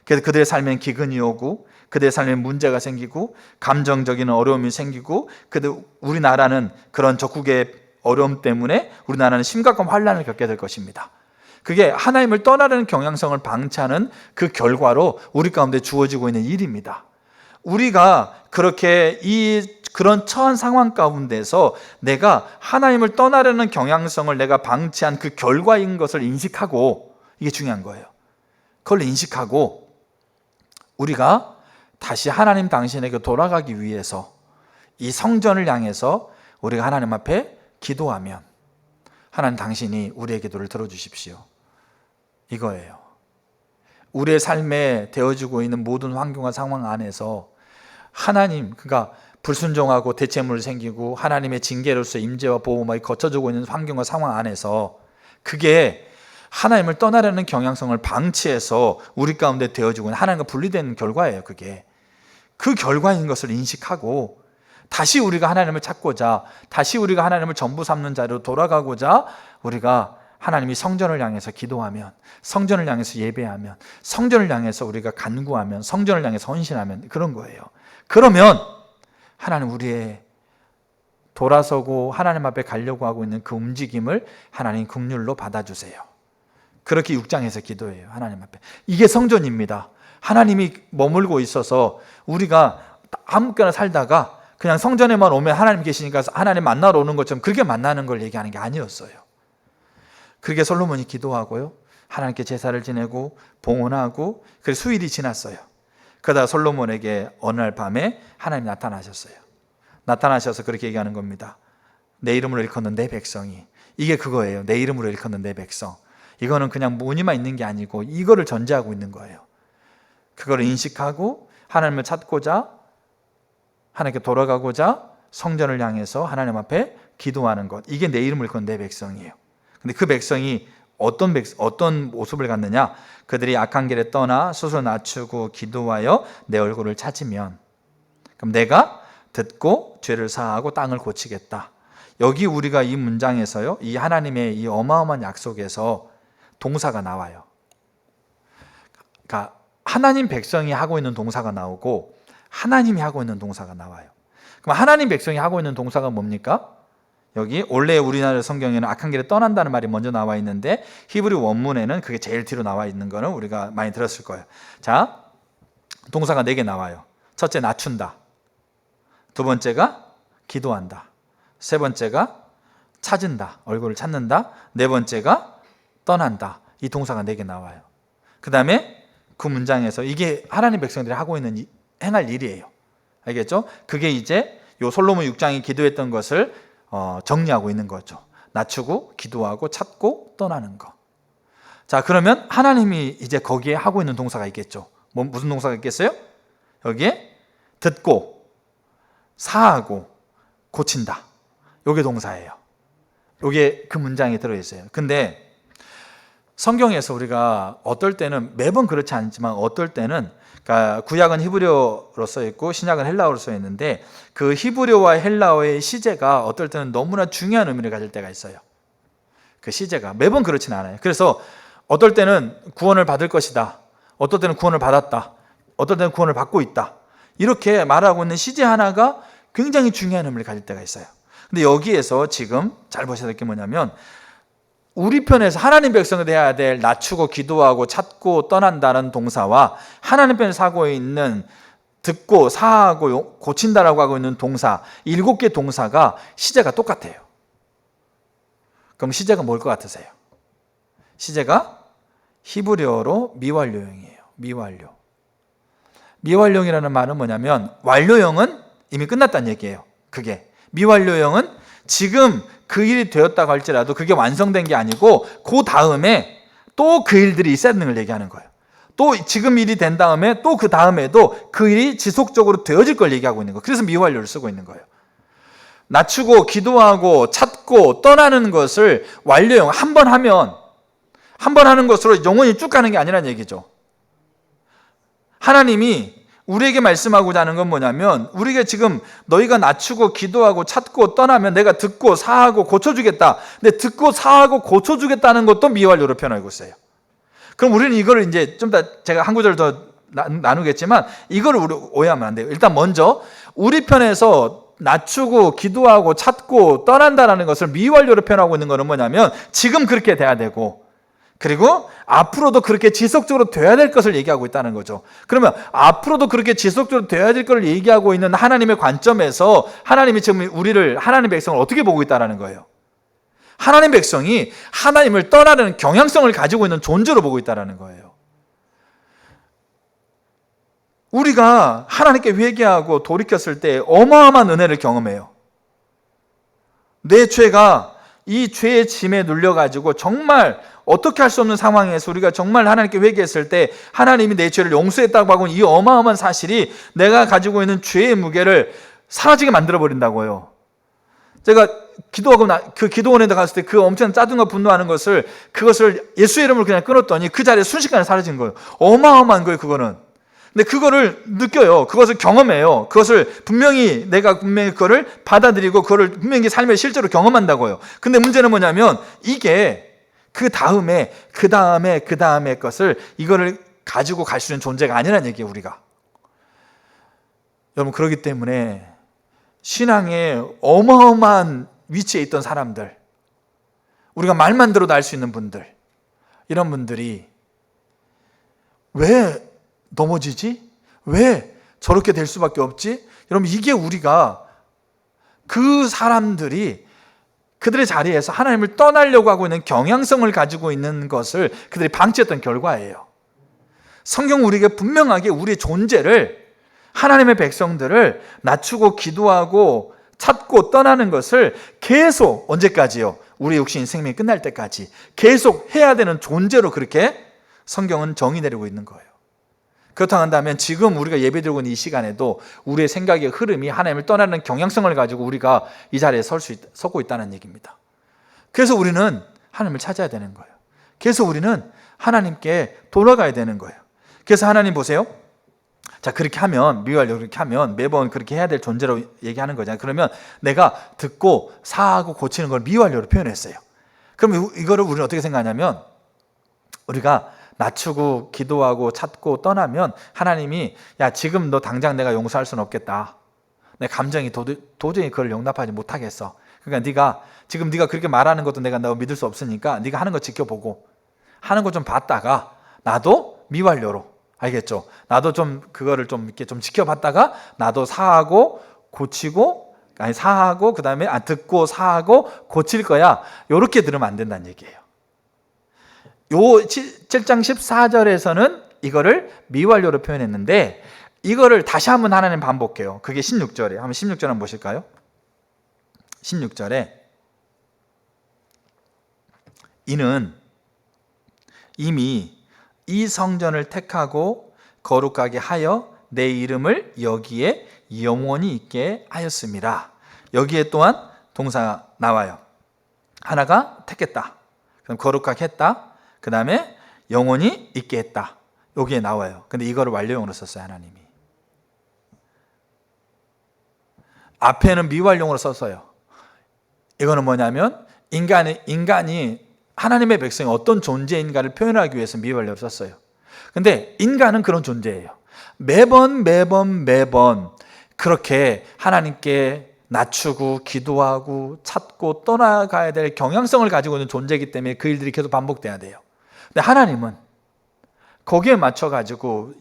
S1: 그래서 그들의 삶엔 기근이 오고, 그들의 삶에 문제가 생기고, 감정적인 어려움이 생기고, 우리나라는 그런 적국의 어려움 때문에 우리나라는 심각한 환난을 겪게 될 것입니다. 그게 하나님을 떠나려는 경향성을 방치하는 그 결과로 우리 가운데 주어지고 있는 일입니다. 우리가 그렇게 그런 처한 상황 가운데서 내가 하나님을 떠나려는 경향성을 내가 방치한 그 결과인 것을 인식하고, 이게 중요한 거예요. 그걸 인식하고 우리가 다시 하나님 당신에게 돌아가기 위해서 이 성전을 향해서 우리가 하나님 앞에 기도하면 하나님 당신이 우리의 기도를 들어주십시오. 이거예요. 우리의 삶에 되어지고 있는 모든 환경과 상황 안에서 하나님, 그러니까 불순종하고 대체물이 생기고 하나님의 징계로서 임재와 보호막이 거쳐지고 있는 환경과 상황 안에서 그게 하나님을 떠나려는 경향성을 방치해서 우리 가운데 되어지고 있는 하나님과 분리되는 결과예요. 그게 그 결과인 것을 인식하고 다시 우리가 하나님을 찾고자, 다시 우리가 하나님을 전부 삼는 자리로 돌아가고자 우리가 하나님이 성전을 향해서 기도하면, 성전을 향해서 예배하면, 성전을 향해서 우리가 간구하면, 성전을 향해서 헌신하면, 그런 거예요. 그러면 하나님 우리의 돌아서고 하나님 앞에 가려고 하고 있는 그 움직임을 하나님 긍휼로 받아주세요. 그렇게 6장에서 기도해요. 하나님 앞에. 이게 성전입니다. 하나님이 머물고 있어서 우리가 아무거나 살다가 그냥 성전에만 오면 하나님 계시니까 하나님 만나러 오는 것처럼 그렇게 만나는 걸 얘기하는 게 아니었어요. 그렇게 솔로몬이 기도하고요, 하나님께 제사를 지내고 봉헌하고, 그래서 수일이 지났어요. 그러다 솔로몬에게 어느 날 밤에 하나님이 나타나셨어요. 나타나셔서 그렇게 얘기하는 겁니다. 내 이름으로 일컫는 내 백성이. 이게 그거예요. 내 이름으로 일컫는 내 백성. 이거는 그냥 무늬만 있는 게 아니고 이거를 전제하고 있는 거예요. 그거를 인식하고 하나님을 찾고자, 하나님께 돌아가고자 성전을 향해서 하나님 앞에 기도하는 것, 이게 내 이름을 일컫는 내 백성이에요. 근데 그 백성이 어떤 모습을 갖느냐? 그들이 악한 길에 떠나 스스로 낮추고 기도하여 내 얼굴을 찾으면, 그럼 내가 듣고 죄를 사하고 땅을 고치겠다. 여기 우리가 이 문장에서요, 이 하나님의 이 어마어마한 약속에서 동사가 나와요. 그러니까 하나님 백성이 하고 있는 동사가 나오고 하나님이 하고 있는 동사가 나와요. 그럼 하나님 백성이 하고 있는 동사가 뭡니까? 여기 원래 우리나라 성경에는 악한 길에 떠난다는 말이 먼저 나와 있는데 히브리 원문에는 그게 제일 뒤로 나와 있는 거는 우리가 많이 들었을 거예요. 자, 동사가 4개 나와요. 첫째, 낮춘다. 두 번째가 기도한다. 세 번째가 찾은다. 얼굴을 찾는다. 네 번째가 떠난다. 이 동사가 4개 나와요. 그 다음에 그 문장에서 이게 하나님 백성들이 하고 있는 행할 일이에요. 알겠죠? 그게 이제 요 솔로몬 6장이 기도했던 것을 정리하고 있는 거죠. 낮추고 기도하고 찾고 떠나는 거. 자, 그러면 하나님이 이제 거기에 하고 있는 동사가 있겠죠. 무슨 동사가 있겠어요? 여기에 듣고 사하고 고친다. 요게 동사예요. 요게 그 문장에 들어있어요. 근데 성경에서 우리가 어떨 때는, 매번 그렇지 않지만 어떨 때는, 그러니까 구약은 히브리어로 써 있고 신약은 헬라어로 써 있는데 그 히브리어와 헬라어의 시제가 어떨 때는 너무나 중요한 의미를 가질 때가 있어요. 그 시제가 매번 그렇지는 않아요. 그래서 어떨 때는 구원을 받을 것이다, 어떨 때는 구원을 받았다, 어떨 때는 구원을 받고 있다, 이렇게 말하고 있는 시제 하나가 굉장히 중요한 의미를 가질 때가 있어요. 근데 여기에서 지금 잘 보셔야 될 게 뭐냐면, 우리 편에서 하나님 백성이 돼야 될 낮추고 기도하고 찾고 떠난다는 동사와 하나님 편에서 하고 있는 듣고 사하고 고친다라고 하고 있는 동사, 7개 동사가 시제가 똑같아요. 그럼 시제가 뭘 것 같으세요? 시제가 히브리어로 미완료형이에요. 미완료. 미완료형이라는 말은 뭐냐면, 완료형은 이미 끝났다는 얘기예요. 그게 미완료형은 지금 그 일이 되었다고 할지라도 그게 완성된 게 아니고 그 다음에 또 그 일들이 있어야 되는 걸 얘기하는 거예요. 또 지금 일이 된 다음에 또 그 다음에도 그 일이 지속적으로 되어질 걸 얘기하고 있는 거예요. 그래서 미완료를 쓰고 있는 거예요. 낮추고 기도하고 찾고 떠나는 것을 완료형, 한 번 하는 것으로 영원히 쭉 가는 게 아니라는 얘기죠. 하나님이 우리에게 말씀하고자 하는 건 뭐냐면, 우리가 지금 너희가 낮추고 기도하고 찾고 떠나면 내가 듣고 사하고 고쳐주겠다. 근데 듣고 사하고 고쳐주겠다는 것도 미완료로 표현하고 있어요. 그럼 우리는 이거를 이제 좀 더, 제가 한 구절 더 나누겠지만 이거를 우리 오해하면 안 돼요. 일단 먼저 우리 편에서 낮추고 기도하고 찾고 떠난다라는 것을 미완료로 표현하고 있는 것은 뭐냐면, 지금 그렇게 돼야 되고, 그리고 앞으로도 그렇게 지속적으로 돼야 될 것을 얘기하고 있다는 거죠. 그러면 앞으로도 그렇게 지속적으로 돼야 될 것을 얘기하고 있는 하나님의 관점에서 하나님이 지금 우리를, 하나님 백성을 어떻게 보고 있다는 거예요? 하나님 백성이 하나님을 떠나는 경향성을 가지고 있는 존재로 보고 있다는 거예요. 우리가 하나님께 회개하고 돌이켰을 때 어마어마한 은혜를 경험해요. 내 죄가 이 죄의 짐에 눌려가지고 정말 어떻게 할 수 없는 상황에서 우리가 정말 하나님께 회개했을 때 하나님이 내 죄를 용서했다고 하고, 이 어마어마한 사실이 내가 가지고 있는 죄의 무게를 사라지게 만들어버린다고요. 제가 기도하고 그 기도원에 갔을 때 그 엄청난 짜증과 분노하는 것을, 그것을 예수의 이름으로 그냥 끊었더니 그 자리에 순식간에 사라진 거예요. 어마어마한 거예요, 그거는. 근데 그거를 느껴요. 그것을 경험해요. 그것을 분명히 내가 그거를 받아들이고 그거를 분명히 삶에 실제로 경험한다고요. 근데 문제는 뭐냐면, 이게 그 다음에 것을, 이거를 가지고 갈 수 있는 존재가 아니라는 얘기예요, 우리가. 여러분, 그렇기 때문에 신앙의 어마어마한 위치에 있던 사람들, 우리가 말만 들어도 알 수 있는 분들, 이런 분들이 왜 넘어지지? 왜 저렇게 될 수밖에 없지? 여러분, 이게 우리가, 그 사람들이 그들의 자리에서 하나님을 떠나려고 하고 있는 경향성을 가지고 있는 것을 그들이 방치했던 결과예요. 성경은 우리에게 분명하게 우리의 존재를, 하나님의 백성들을 낮추고 기도하고 찾고 떠나는 것을 계속, 언제까지요? 우리 육신 생명이 끝날 때까지 계속 해야 되는 존재로 그렇게 성경은 정의 내리고 있는 거예요. 그렇다고 한다면 지금 우리가 예배드리고 있는 이 시간에도 우리의 생각의 흐름이 하나님을 떠나는 경향성을 가지고 우리가 이 자리에 서고 있다는 얘기입니다. 그래서 우리는 하나님을 찾아야 되는 거예요. 그래서 우리는 하나님께 돌아가야 되는 거예요. 그래서 하나님 보세요. 자, 그렇게 하면, 미완료 그렇게 하면 매번 그렇게 해야 될 존재로 얘기하는 거잖아요. 그러면 내가 듣고 사하고 고치는 걸 미완료로 표현했어요. 그럼 이거를 우리는 어떻게 생각하냐면, 우리가 낮추고 기도하고 찾고 떠나면 하나님이, 야, 지금 너 당장 내가 용서할 수는 없겠다. 내 감정이 도저히 그걸 용납하지 못하겠어. 그러니까 네가 그렇게 말하는 것도 내가 너 믿을 수 없으니까 네가 하는 거 지켜보고, 하는 거 좀 봤다가 나도 미완료로, 알겠죠? 나도 좀 그거를 좀 이렇게 좀 지켜봤다가 나도 사하고 고치고, 아니 사하고 그다음에 듣고 사하고 고칠 거야. 이렇게 들으면 안 된다는 얘기예요. 요 7장 14절에서는 이거를 미완료로 표현했는데, 이거를 다시 한번 하나님 반복해요. 그게 16절에. 한번 16절 한번 보실까요? 16절에 이는 이미 이 성전을 택하고 거룩하게 하여 내 이름을 여기에 영원히 있게 하였습니다. 여기에 또한 동사가 나와요. 하나가 택했다. 그럼 거룩하게 했다. 그 다음에 영원히 있게 했다. 여기에 나와요. 근데 이거를 완료형으로 썼어요, 하나님이. 앞에는 미완료형으로 썼어요. 이거는 뭐냐면 인간이 하나님의 백성이 어떤 존재인가를 표현하기 위해서 미완료를 썼어요. 근데 인간은 그런 존재예요. 매번 그렇게 하나님께 낮추고 기도하고 찾고 떠나가야 될 경향성을 가지고 있는 존재이기 때문에 그 일들이 계속 반복돼야 돼요. 근데 하나님은 거기에 맞춰가지고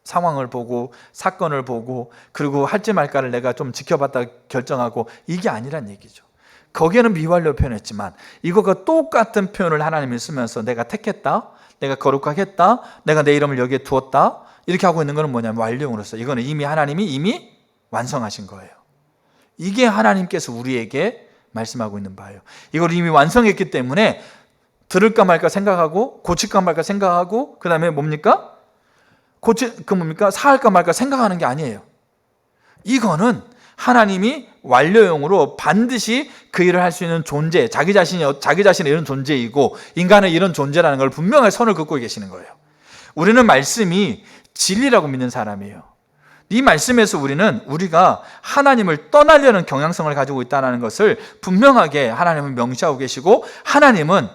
S1: 상황을 보고 사건을 보고 그리고 할지 말까를 내가 좀 지켜봤다 결정하고 이게 아니란 얘기죠. 거기에는 미완료 표현했지만 이거가 똑같은 표현을 하나님이 쓰면서 내가 택했다, 내가 거룩하게 했다, 내가 내 이름을 여기에 두었다 이렇게 하고 있는 것은 뭐냐면 완료형으로서 이거는 이미 하나님이 이미 완성하신 거예요. 이게 하나님께서 우리에게 말씀하고 있는 바예요. 이걸 이미 완성했기 때문에 들을까 말까 생각하고 고칠까 말까 생각하고 그 다음에 뭡니까? 사할까 말까 생각하는 게 아니에요. 이거는 하나님이 완료형으로 반드시 그 일을 할 수 있는 존재, 자기 자신이 이런 존재이고 인간은 이런 존재라는 걸 분명히 선을 긋고 계시는 거예요. 우리는 말씀이 진리라고 믿는 사람이에요. 이 말씀에서 우리가 하나님을 떠나려는 경향성을 가지고 있다는 것을 분명하게 하나님은 명시하고 계시고 하나님은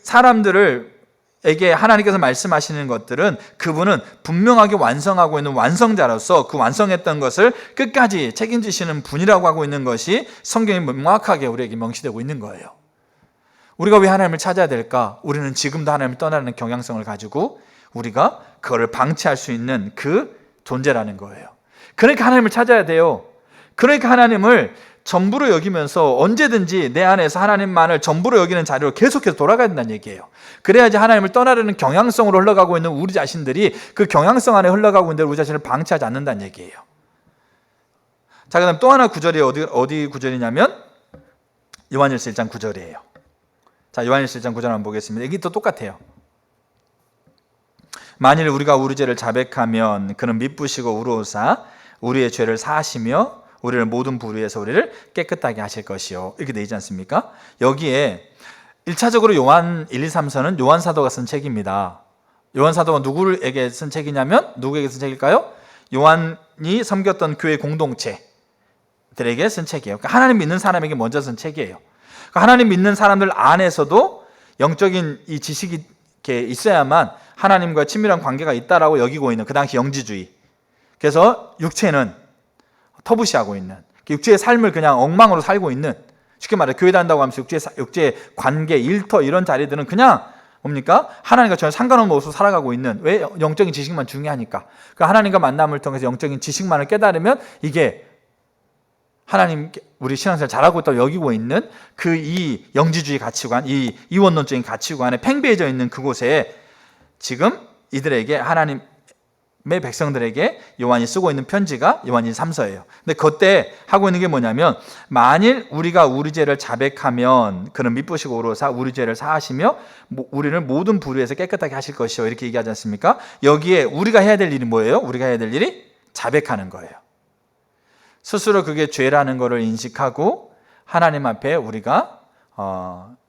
S1: 사람들에게 하나님께서 말씀하시는 것들은 그분은 분명하게 완성하고 있는 완성자로서 그 완성했던 것을 끝까지 책임지시는 분이라고 하고 있는 것이 성경이 명확하게 우리에게 명시되고 있는 거예요. 우리가 왜 하나님을 찾아야 될까? 우리는 지금도 하나님을 떠나는 경향성을 가지고 우리가 그거를 방치할 수 있는 그 존재라는 거예요. 그러니까 하나님을 찾아야 돼요. 그러니까 하나님을 전부로 여기면서 언제든지 내 안에서 하나님만을 전부로 여기는 자리로 계속해서 돌아가야 된다는 얘기예요. 그래야지 하나님을 떠나려는 경향성으로 흘러가고 있는 우리 자신들이 그 경향성 안에 흘러가고 있는 우리 자신을 방치하지 않는다는 얘기예요. 자, 그다음 또 하나 구절이 어디 구절이냐면 요한일서 1장 9절이에요. 자, 요한일서 1장 9절 한번 보겠습니다. 이게 또 똑같아요. 만일 우리가 우리 죄를 자백하면 그는 미쁘시고 의로우사 우리의 죄를 사하시며 우리를 모든 불의에서 우리를 깨끗하게 하실 것이요. 이렇게 되어 있지 않습니까? 여기에 1차적으로 요한 1, 2, 3서는 요한 사도가 쓴 책입니다. 요한 사도가 누구에게 쓴 책이냐면 누구에게 쓴 책일까요? 요한이 섬겼던 교회 공동체들에게 쓴 책이에요. 그러니까 하나님 믿는 사람에게 먼저 쓴 책이에요. 그러니까 하나님 믿는 사람들 안에서도 영적인 이 지식이 이렇게 있어야만 하나님과 친밀한 관계가 있다라고 여기고 있는 그 당시 영지주의. 그래서 육체는 터부시하고 있는 육체의 삶을 그냥 엉망으로 살고 있는 쉽게 말해 교회 다닌다고 하면서 육체의 관계, 일터 이런 자리들은 그냥 뭡니까? 하나님과 전혀 상관없는 모습으로 살아가고 있는 왜? 영적인 지식만 중요하니까. 그 하나님과 만남을 통해서 영적인 지식만을 깨달으면 이게 하나님 우리 신앙생활 잘하고 있다고 여기고 있는 그 이 영지주의 가치관, 이 이원론적인 가치관에 팽배해져 있는 그곳에 지금 이들에게 하나님의 백성들에게 요한이 쓰고 있는 편지가 요한 1~3서예요. 근데 그때 하고 있는 게 뭐냐면 만일 우리가 우리 죄를 자백하면 그는 미쁘시고 의로우사 우리 죄를 사하시며 우리를 모든 불의에서 깨끗하게 하실 것이요 이렇게 얘기하지 않습니까? 여기에 우리가 해야 될 일이 뭐예요? 우리가 해야 될 일이 자백하는 거예요. 스스로 그게 죄라는 것을 인식하고 하나님 앞에 우리가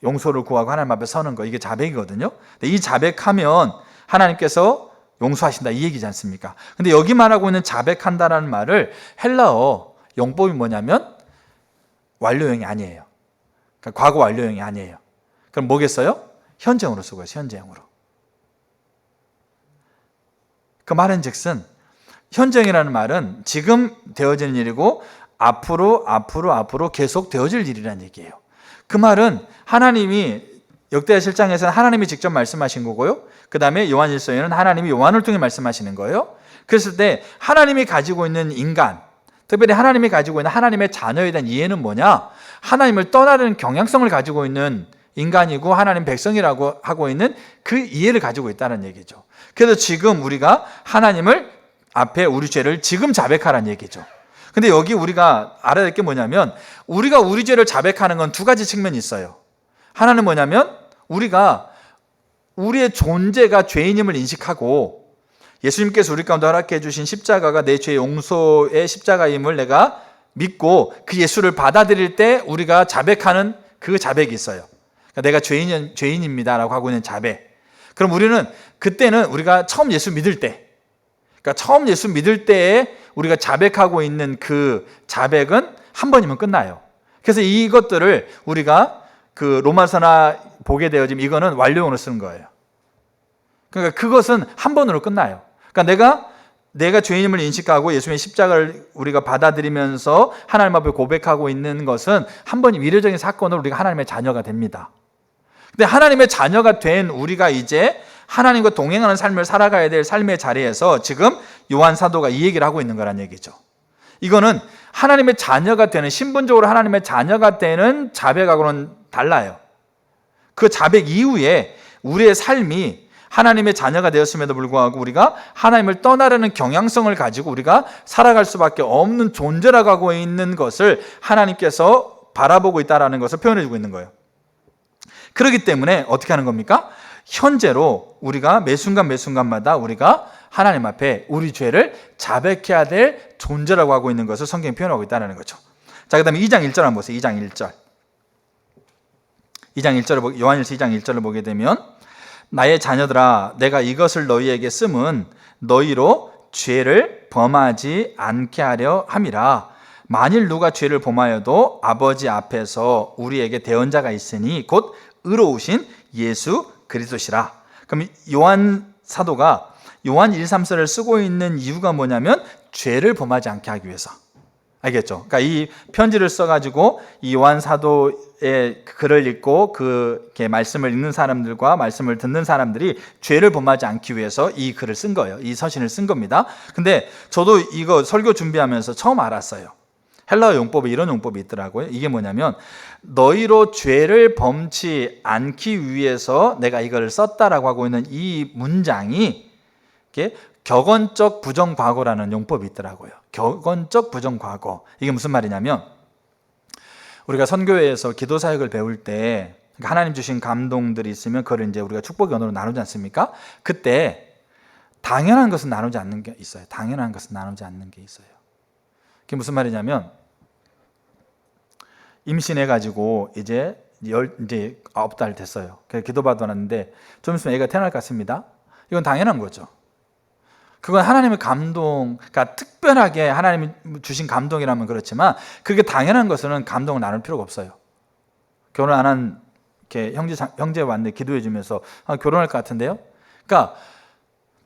S1: 용서를 구하고 하나님 앞에 서는 거 이게 자백이거든요. 근데 이 자백하면 하나님께서 용서하신다 이 얘기지 않습니까? 근데 여기 말하고 있는 자백한다라는 말을 헬라어 용법이 뭐냐면 완료형이 아니에요. 그러니까 과거 완료형이 아니에요. 그럼 뭐겠어요? 현재형으로 쓰고 있어요. 현재형으로. 그 말은 즉슨 현재형이라는 말은 지금 되어지는 일이고 앞으로 계속 되어질 일이라는 얘기예요. 그 말은 하나님이 역대하 7장에서는 하나님이 직접 말씀하신 거고요. 그 다음에 요한일서에는 하나님이 요한을 통해 말씀하시는 거예요. 그랬을 때 하나님이 가지고 있는 인간, 특별히 하나님이 가지고 있는 하나님의 자녀에 대한 이해는 뭐냐? 하나님을 떠나려는 경향성을 가지고 있는 인간이고 하나님 백성이라고 하고 있는 그 이해를 가지고 있다는 얘기죠. 그래서 지금 우리가 하나님을 앞에 우리 죄를 지금 자백하라는 얘기죠. 근데 여기 우리가 알아야 될 게 뭐냐면 우리가 우리 죄를 자백하는 건 두 가지 측면이 있어요. 하나는 뭐냐면 우리가 우리의 존재가 죄인임을 인식하고 예수님께서 우리 가운데 허락해 주신 십자가가 내 죄 용서의 십자가임을 내가 믿고 그 예수를 받아들일 때 우리가 자백하는 그 자백이 있어요. 그러니까 내가 죄인입니다라고 하고 있는 자백. 그럼 우리는 그때는 우리가 처음 예수 믿을 때, 그러니까 처음 예수 믿을 때에 우리가 자백하고 있는 그 자백은 한 번이면 끝나요. 그래서 이것들을 우리가 그 로마서나 보게 되어지면 이거는 완료형으로 쓰는 거예요. 그러니까 그것은 한 번으로 끝나요. 그러니까 내가 죄인임을 인식하고 예수님의 십자가를 우리가 받아들이면서 하나님 앞에 고백하고 있는 것은 한 번이 미래적인 사건으로 우리가 하나님의 자녀가 됩니다. 근데 하나님의 자녀가 된 우리가 이제 하나님과 동행하는 삶을 살아가야 될 삶의 자리에서 지금 요한 사도가 이 얘기를 하고 있는 거란 얘기죠. 이거는 하나님의 자녀가 되는, 신분적으로 하나님의 자녀가 되는 자백하고는 달라요. 그 자백 이후에 우리의 삶이 하나님의 자녀가 되었음에도 불구하고 우리가 하나님을 떠나려는 경향성을 가지고 우리가 살아갈 수밖에 없는 존재라고 하고 있는 것을 하나님께서 바라보고 있다는 것을 표현해 주고 있는 거예요. 그렇기 때문에 어떻게 하는 겁니까? 현재로 우리가 매 순간마다 우리가 하나님 앞에 우리 죄를 자백해야 될 존재라고 하고 있는 것을 성경이 표현하고 있다는 거죠. 자, 그 다음에 2장 1절 한번 보세요. 2장 1절. 요한일서 2장 1절을 보게 되면 나의 자녀들아 내가 이것을 너희에게 쓰면 너희로 죄를 범하지 않게 하려 함이라. 만일 누가 죄를 범하여도 아버지 앞에서 우리에게 대언자가 있으니 곧 의로우신 예수 그리스도시라. 그럼 요한 사도가 요한 1, 3서를 쓰고 있는 이유가 뭐냐면 죄를 범하지 않게 하기 위해서. 알겠죠? 그러니까 이 편지를 써가지고 이 요한 사도의 글을 읽고 그 말씀을 읽는 사람들과 말씀을 듣는 사람들이 죄를 범하지 않기 위해서 이 글을 쓴 거예요. 이 서신을 쓴 겁니다. 근데 저도 이거 설교 준비하면서 처음 알았어요. 헬라어 용법에 이런 용법이 있더라고요. 이게 뭐냐면 너희로 죄를 범치 않기 위해서 내가 이걸 썼다라고 하고 있는 이 문장이 격언적 부정과거라는 용법이 있더라고요. 격언적 부정과거. 이게 무슨 말이냐면 우리가 선교회에서 기도사역을 배울 때 하나님 주신 감동들이 있으면 그걸 이제 우리가 축복의 언어로 나누지 않습니까? 그때 당연한 것은 나누지 않는 게 있어요. 당연한 것은 나누지 않는 게 있어요. 그게 무슨 말이냐면 임신해가지고 이제 9달 됐어요. 그래서 기도받았는데 좀 있으면 애가 태어날 것 같습니다. 이건 당연한 거죠. 그건 하나님의 감동, 그러니까 특별하게 하나님이 주신 감동이라면 그렇지만 그게 당연한 것은 감동을 나눌 필요가 없어요. 결혼 안 한 형제 왔는데 기도해 주면서 결혼할 것 같은데요. 그러니까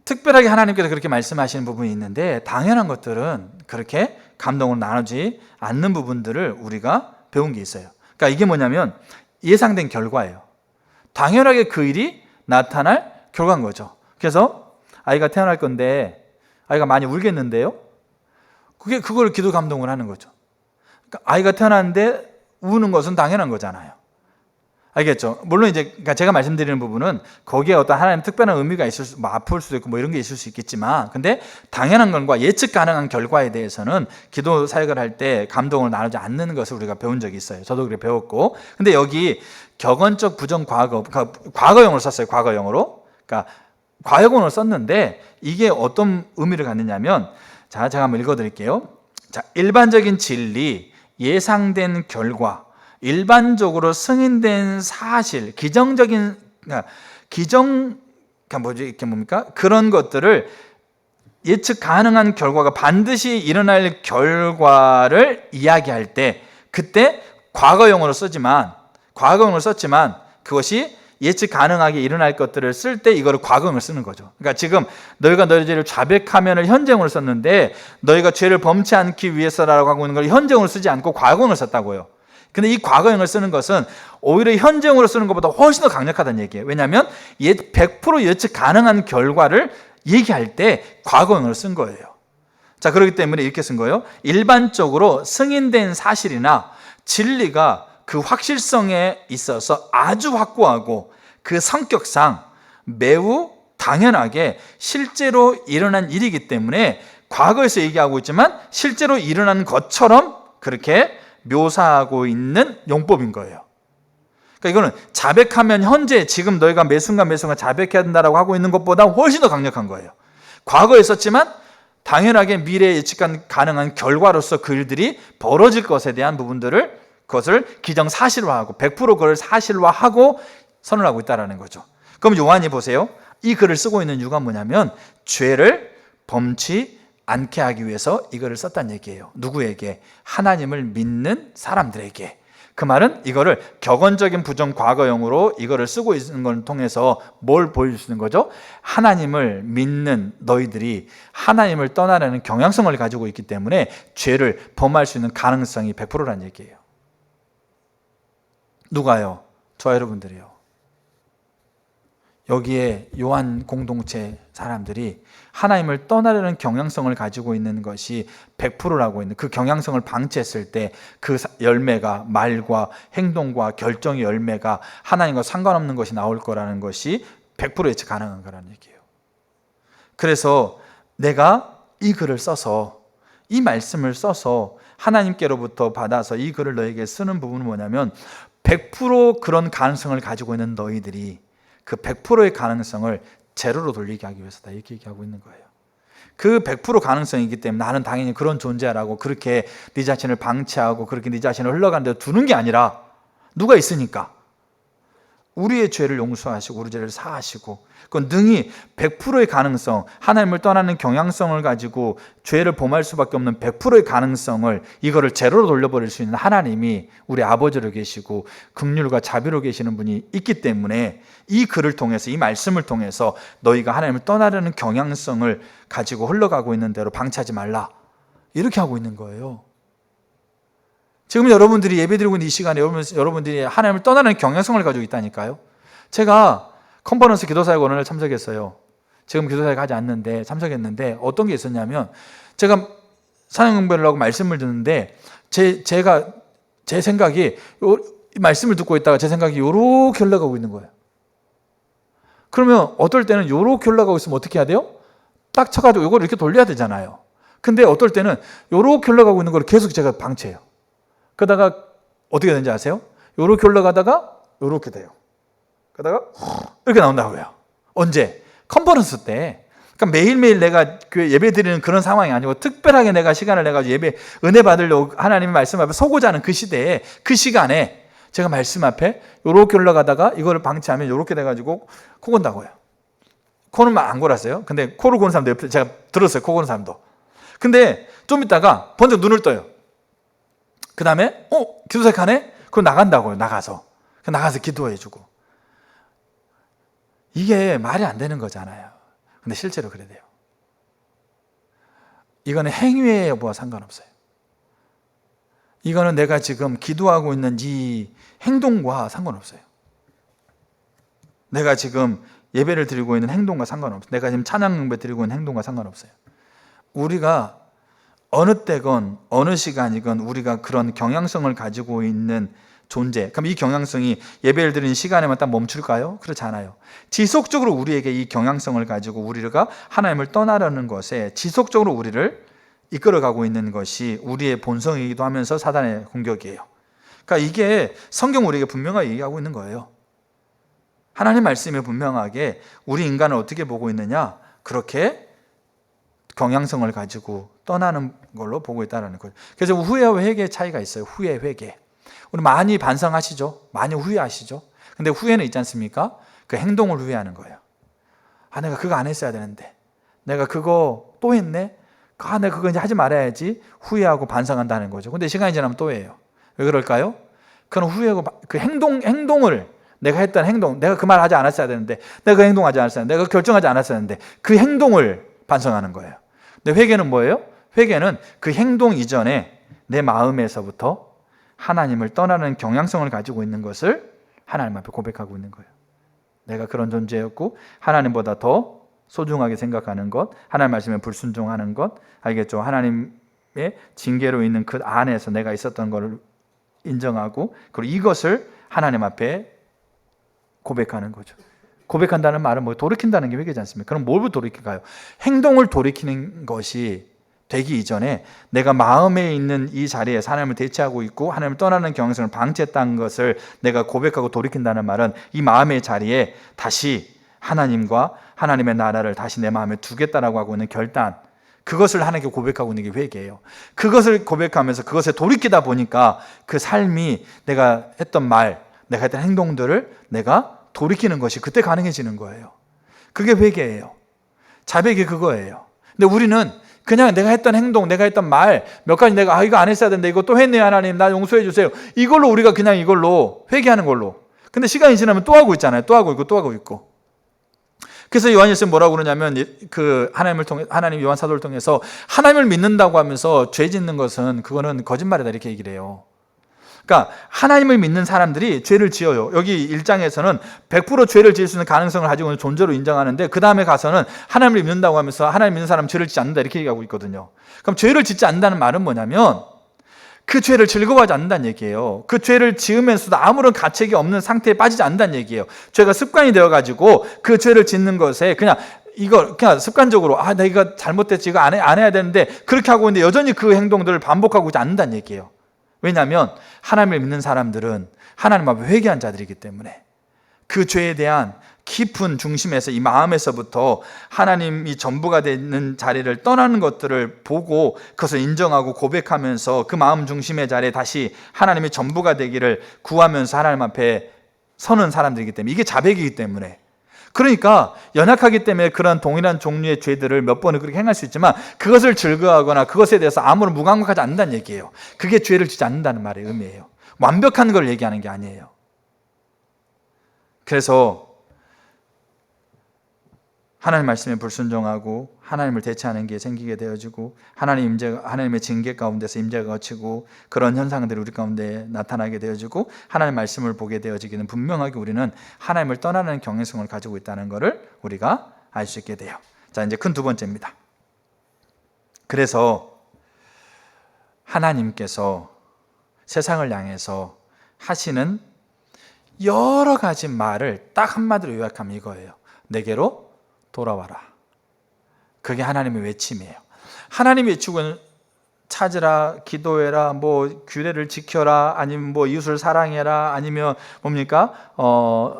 S1: 특별하게 하나님께서 그렇게 말씀하시는 부분이 있는데 당연한 것들은 그렇게 감동을 나누지 않는 부분들을 우리가 배운 게 있어요. 그러니까 이게 뭐냐면 예상된 결과예요. 당연하게 그 일이 나타날 결과인 거죠. 그래서 아이가 태어날 건데 아이가 많이 울겠는데요. 그걸 기도 감동을 하는 거죠. 그러니까 아이가 태어났는데 우는 것은 당연한 거잖아요. 알겠죠? 물론 이제 그러니까 제가 말씀드리는 부분은 거기에 어떤 하나님 특별한 의미가 있을 수, 아플 수도 있고 이런 게 있을 수 있겠지만, 근데 당연한 것과 예측 가능한 결과에 대해서는 기도 사역을 할 때 감동을 나누지 않는 것을 우리가 배운 적이 있어요. 저도 그렇게 배웠고, 근데 여기 격언적 부정 과거, 그러니까 과거형으로 썼어요. 과거형으로. 그러니까 과거형으로 썼는데 이게 어떤 의미를 갖느냐면, 자, 제가 한번 읽어드릴게요. 자, 일반적인 진리, 예상된 결과. 일반적으로 승인된 사실, 기정적인, 이게 뭡니까? 그런 것들을 예측 가능한 결과가 반드시 일어날 결과를 이야기할 때, 그때 과거형으로 썼지만 그것이 예측 가능하게 일어날 것들을 쓸 때 이거를 과거형을 쓰는 거죠. 그러니까 지금 너희가 너희 죄를 자백하면을 현재형으로 썼는데 너희가 죄를 범치 않기 위해서라고 하고 있는 걸 현재형으로 쓰지 않고 과거형을 썼다고요. 근데 이 과거형을 쓰는 것은 오히려 현재형으로 쓰는 것보다 훨씬 더 강력하다는 얘기예요. 왜냐하면 100% 예측 가능한 결과를 얘기할 때 과거형을 쓴 거예요. 자, 그렇기 때문에 이렇게 쓴 거예요. 일반적으로 승인된 사실이나 진리가 그 확실성에 있어서 아주 확고하고 그 성격상 매우 당연하게 실제로 일어난 일이기 때문에 과거에서 얘기하고 있지만 실제로 일어난 것처럼 그렇게 묘사하고 있는 용법인 거예요. 그러니까 이거는 자백하면 현재 지금 너희가 매 순간 자백해야 된다라고 하고 있는 것보다 훨씬 더 강력한 거예요. 과거에 있었지만 당연하게 미래에 예측 가능한 결과로서 그 일들이 벌어질 것에 대한 부분들을 그것을 기정사실화하고 100% 그걸 사실화하고 선언하고 있다는 거죠. 그럼 요한이 보세요. 이 글을 쓰고 있는 이유가 뭐냐면 죄를 범치 않게 하기 위해서 이 글을 썼다는 얘기예요. 누구에게? 하나님을 믿는 사람들에게. 그 말은 이거를 격언적인 부정 과거형으로 이거를 쓰고 있는 걸 통해서 뭘 보여주시는 거죠? 하나님을 믿는 너희들이 하나님을 떠나려는 경향성을 가지고 있기 때문에 죄를 범할 수 있는 가능성이 100%라는 얘기예요. 누가요? 저와 여러분들이요. 여기에 요한 공동체 사람들이 하나님을 떠나려는 경향성을 가지고 있는 것이 100%라고 있는 그 경향성을 방치했을 때 그 열매가 말과 행동과 결정의 열매가 하나님과 상관없는 것이 나올 거라는 것이 100% 예측 가능한 거라는 얘기예요. 그래서 내가 이 글을 써서 이 말씀을 써서 하나님께로부터 받아서 이 글을 너에게 쓰는 부분은 뭐냐면 100% 그런 가능성을 가지고 있는 너희들이 그 100%의 가능성을 제로로 돌리게 하기 위해서다 이렇게 얘기하고 있는 거예요. 그 100% 가능성이기 때문에 나는 당연히 그런 존재라고 그렇게 네 자신을 방치하고 그렇게 네 자신을 흘러가는 데 두는 게 아니라 누가 있으니까 우리의 죄를 용서하시고 우리 죄를 사하시고 그건 능히 100%의 가능성, 하나님을 떠나는 경향성을 가지고 죄를 범할 수밖에 없는 100%의 가능성을 이거를 제로로 돌려버릴 수 있는 하나님이 우리 아버지로 계시고 긍휼과 자비로 계시는 분이 있기 때문에 이 글을 통해서 이 말씀을 통해서 너희가 하나님을 떠나려는 경향성을 가지고 흘러가고 있는 대로 방치하지 말라 이렇게 하고 있는 거예요. 지금 여러분들이 예배드리고 있는 이 시간에 여러분들이 하나님을 떠나는 경향성을 가지고 있다니까요. 제가 컨퍼런스 기도사역 원원을 참석했어요. 지금 기도사역 하지 않는데 참석했는데 어떤 게 있었냐면 제가 사역응배를 하고 말씀을 듣는데 제 생각이 이 말씀을 듣고 있다가 제 생각이 요렇게 흘러가고 있는 거예요. 그러면 어떨 때는 요렇게 흘러가고 있으면 어떻게 해야 돼요? 딱 쳐가지고 이걸 이렇게 돌려야 되잖아요. 근데 어떨 때는 요렇게 흘러가고 있는 걸 계속 제가 방치해요. 그러다가 어떻게 되는지 아세요? 요렇게 올라가다가 요렇게 돼요. 그러다가 이렇게 나온다고요. 언제? 컨퍼런스 때. 그러니까 매일매일 내가 예배 드리는 그런 상황이 아니고 특별하게 내가 시간을 내가지고 예배 은혜 받으려고 하나님의 말씀 앞에 서고자 하는 그 시대에 그 시간에 제가 말씀 앞에 요렇게 올라가다가 이거를 방치하면 요렇게 돼가지고 코 건다고요. 코는 안 골았어요. 근데 코를 고는 사람도 옆에 제가 들었어요. 코 고는 사람도. 근데 좀 있다가 번쩍 눈을 떠요. 그 다음에 기도사역 하네? 그럼 나간다고요. 나가서 기도해주고. 이게 말이 안 되는 거잖아요. 근데 실제로 그래 돼요. 이거는 행위의 여부와 상관없어요. 이거는 내가 지금 기도하고 있는 이 행동과 상관없어요. 내가 지금 예배를 드리고 있는 행동과 상관없어요. 내가 지금 찬양 예배 드리고 있는 행동과 상관없어요. 우리가 어느 때건 어느 시간이건 우리가 그런 경향성을 가지고 있는 존재. 그럼 이 경향성이 예배를 드리는 시간에만 딱 멈출까요? 그렇지 않아요. 지속적으로 우리에게 이 경향성을 가지고 우리가 하나님을 떠나려는 것에 지속적으로 우리를 이끌어가고 있는 것이 우리의 본성이기도 하면서 사단의 공격이에요. 그러니까 이게 성경 우리에게 분명하게 얘기하고 있는 거예요. 하나님 말씀이 분명하게 우리 인간을 어떻게 보고 있느냐? 그렇게 경향성을 가지고 떠나는 걸로 보고 있다는 거예요. 그래서 후회와 회개의 차이가 있어요. 후회, 회개. 우리 많이 반성하시죠? 많이 후회하시죠? 근데 후회는 있지 않습니까? 그 행동을 후회하는 거예요. 내가 그거 안 했어야 되는데. 내가 그거 또 했네? 내가 그거 이제 하지 말아야지. 후회하고 반성한다는 거죠. 근데 시간이 지나면 또 해요. 왜 그럴까요? 그건 후회하고 그 행동을 내가 했던 행동, 내가 그 말 하지 않았어야 되는데, 내가 그 행동하지 않았어야 되는데, 내가 결정하지 않았어야 되는데, 그 행동을 반성하는 거예요. 근데 회개는 뭐예요? 회개는 그 행동 이전에 내 마음에서부터 하나님을 떠나는 경향성을 가지고 있는 것을 하나님 앞에 고백하고 있는 거예요. 내가 그런 존재였고 하나님보다 더 소중하게 생각하는 것, 하나님 말씀에 불순종하는 것, 알겠죠? 하나님의 징계로 있는 그 안에서 내가 있었던 것을 인정하고 그리고 이것을 하나님 앞에 고백하는 거죠. 고백한다는 말은 뭐 돌이킨다는 게 회개지 않습니까? 그럼 뭘 돌이킬까요? 행동을 돌이키는 것이 되기 이전에 내가 마음에 있는 이 자리에서 하나님을 대체하고 있고 하나님을 떠나는 경향성을 방치했다는 것을 내가 고백하고 돌이킨다는 말은 이 마음의 자리에 다시 하나님과 하나님의 나라를 다시 내 마음에 두겠다라고 하고 있는 결단, 그것을 하나님께 고백하고 있는 게 회개예요. 그것을 고백하면서 그것에 돌이키다 보니까 그 삶이 내가 했던 말, 내가 했던 행동들을 내가 돌이키는 것이 그때 가능해지는 거예요. 그게 회개예요. 자백이 그거예요. 근데 우리는 그냥 내가 했던 행동, 내가 했던 말 몇 가지 내가 이거 안 했어야 되는데 이거 또 했네요 하나님 나 용서해 주세요. 이걸로 우리가 그냥 이걸로 회개하는 걸로. 근데 시간이 지나면 또 하고 있잖아요. 또 하고 있고 또 하고 있고. 그래서 요한일서 뭐라고 그러냐면 그 하나님을 통해 하나님 요한 사도를 통해서 하나님을 믿는다고 하면서 죄 짓는 것은 그거는 거짓말이다 이렇게 얘기를 해요. 그러니까 하나님을 믿는 사람들이 죄를 지어요. 여기 1장에서는 100% 죄를 지을 수 있는 가능성을 가지고 있는 존재로 인정하는데 그 다음에 가서는 하나님을 믿는다고 하면서 하나님 믿는 사람은 죄를 짓지 않는다 이렇게 얘기하고 있거든요. 그럼 죄를 짓지 않는다는 말은 뭐냐면 그 죄를 즐거워하지 않는다는 얘기예요. 그 죄를 지으면서도 아무런 가책이 없는 상태에 빠지지 않는다는 얘기예요. 죄가 습관이 되어가지고 그 죄를 짓는 것에 그냥 습관적으로 나 이거 잘못됐지 이거 안 해야 되는데 그렇게 하고 있는데 여전히 그 행동들을 반복하고 있지 않는다는 얘기예요. 왜냐하면 하나님을 믿는 사람들은 하나님 앞에 회개한 자들이기 때문에 그 죄에 대한 깊은 중심에서 이 마음에서부터 하나님이 전부가 되는 자리를 떠나는 것들을 보고 그것을 인정하고 고백하면서 그 마음 중심의 자리에 다시 하나님이 전부가 되기를 구하면서 하나님 앞에 서는 사람들이기 때문에 이게 자백이기 때문에 그러니까 연약하기 때문에 그런 동일한 종류의 죄들을 몇 번을 그렇게 행할 수 있지만 그것을 즐거워하거나 그것에 대해서 아무런 무감각하지 않는다는 얘기예요. 그게 죄를 짓지 않는다는 말의 의미예요. 완벽한 걸 얘기하는 게 아니에요. 그래서 하나님 말씀에 불순종하고 하나님을 대체하는 게 생기게 되어지고 하나님의 징계 가운데서 임재가 거치고 그런 현상들이 우리 가운데 나타나게 되어지고 하나님의 말씀을 보게 되어지기는 분명하게 우리는 하나님을 떠나는 경향성을 가지고 있다는 것을 우리가 알 수 있게 돼요. 자, 이제 큰 두 번째입니다. 그래서 하나님께서 세상을 향해서 하시는 여러 가지 말을 딱 한마디로 요약하면 이거예요. 내게로 돌아와라. 그게 하나님의 외침이에요. 하나님의 외침은 찾으라, 기도해라, 뭐 규례를 지켜라, 아니면 뭐 이웃을 사랑해라, 아니면 뭡니까?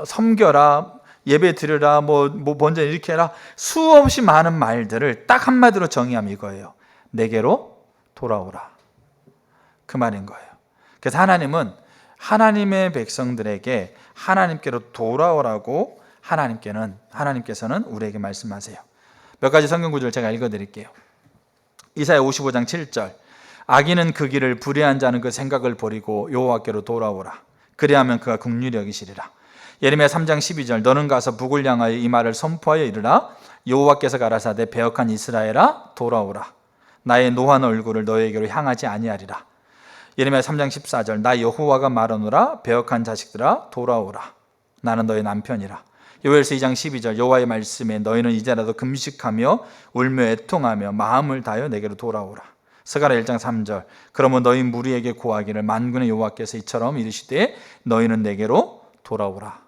S1: 섬겨라, 예배 드려라, 뭐 먼저 이렇게 해라. 수없이 많은 말들을 딱 한마디로 정의하면 이거예요. 내게로 돌아오라. 그 말인 거예요. 그래서 하나님은 하나님의 백성들에게 하나님께로 돌아오라고 하나님께서는 우리에게 말씀하세요. 몇 가지 성경 구절을 제가 읽어드릴게요. 이사야 55장 7절 악인은 그 길을 불의한 자는 그 생각을 버리고 여호와께로 돌아오라. 그리하면 그가 긍휼히 여기시리라. 예레미야 3장 12절 너는 가서 북을 향하여 이 말을 선포하여 이르라. 여호와께서 가라사대 배역한 이스라엘아 돌아오라. 나의 노한 얼굴을 너에게로 향하지 아니하리라. 예레미야 3장 14절 나 여호와가 말하노라. 배역한 자식들아 돌아오라. 나는 너의 남편이라. 요엘서 2장 12절 여호와의 말씀에 너희는 이제라도 금식하며 울며 애통하며 마음을 다하여 내게로 돌아오라. 스가랴 1장 3절 그러면 너희 무리에게 고하기를 만군의 여호와께서 이처럼 이르시되 너희는 내게로 돌아오라.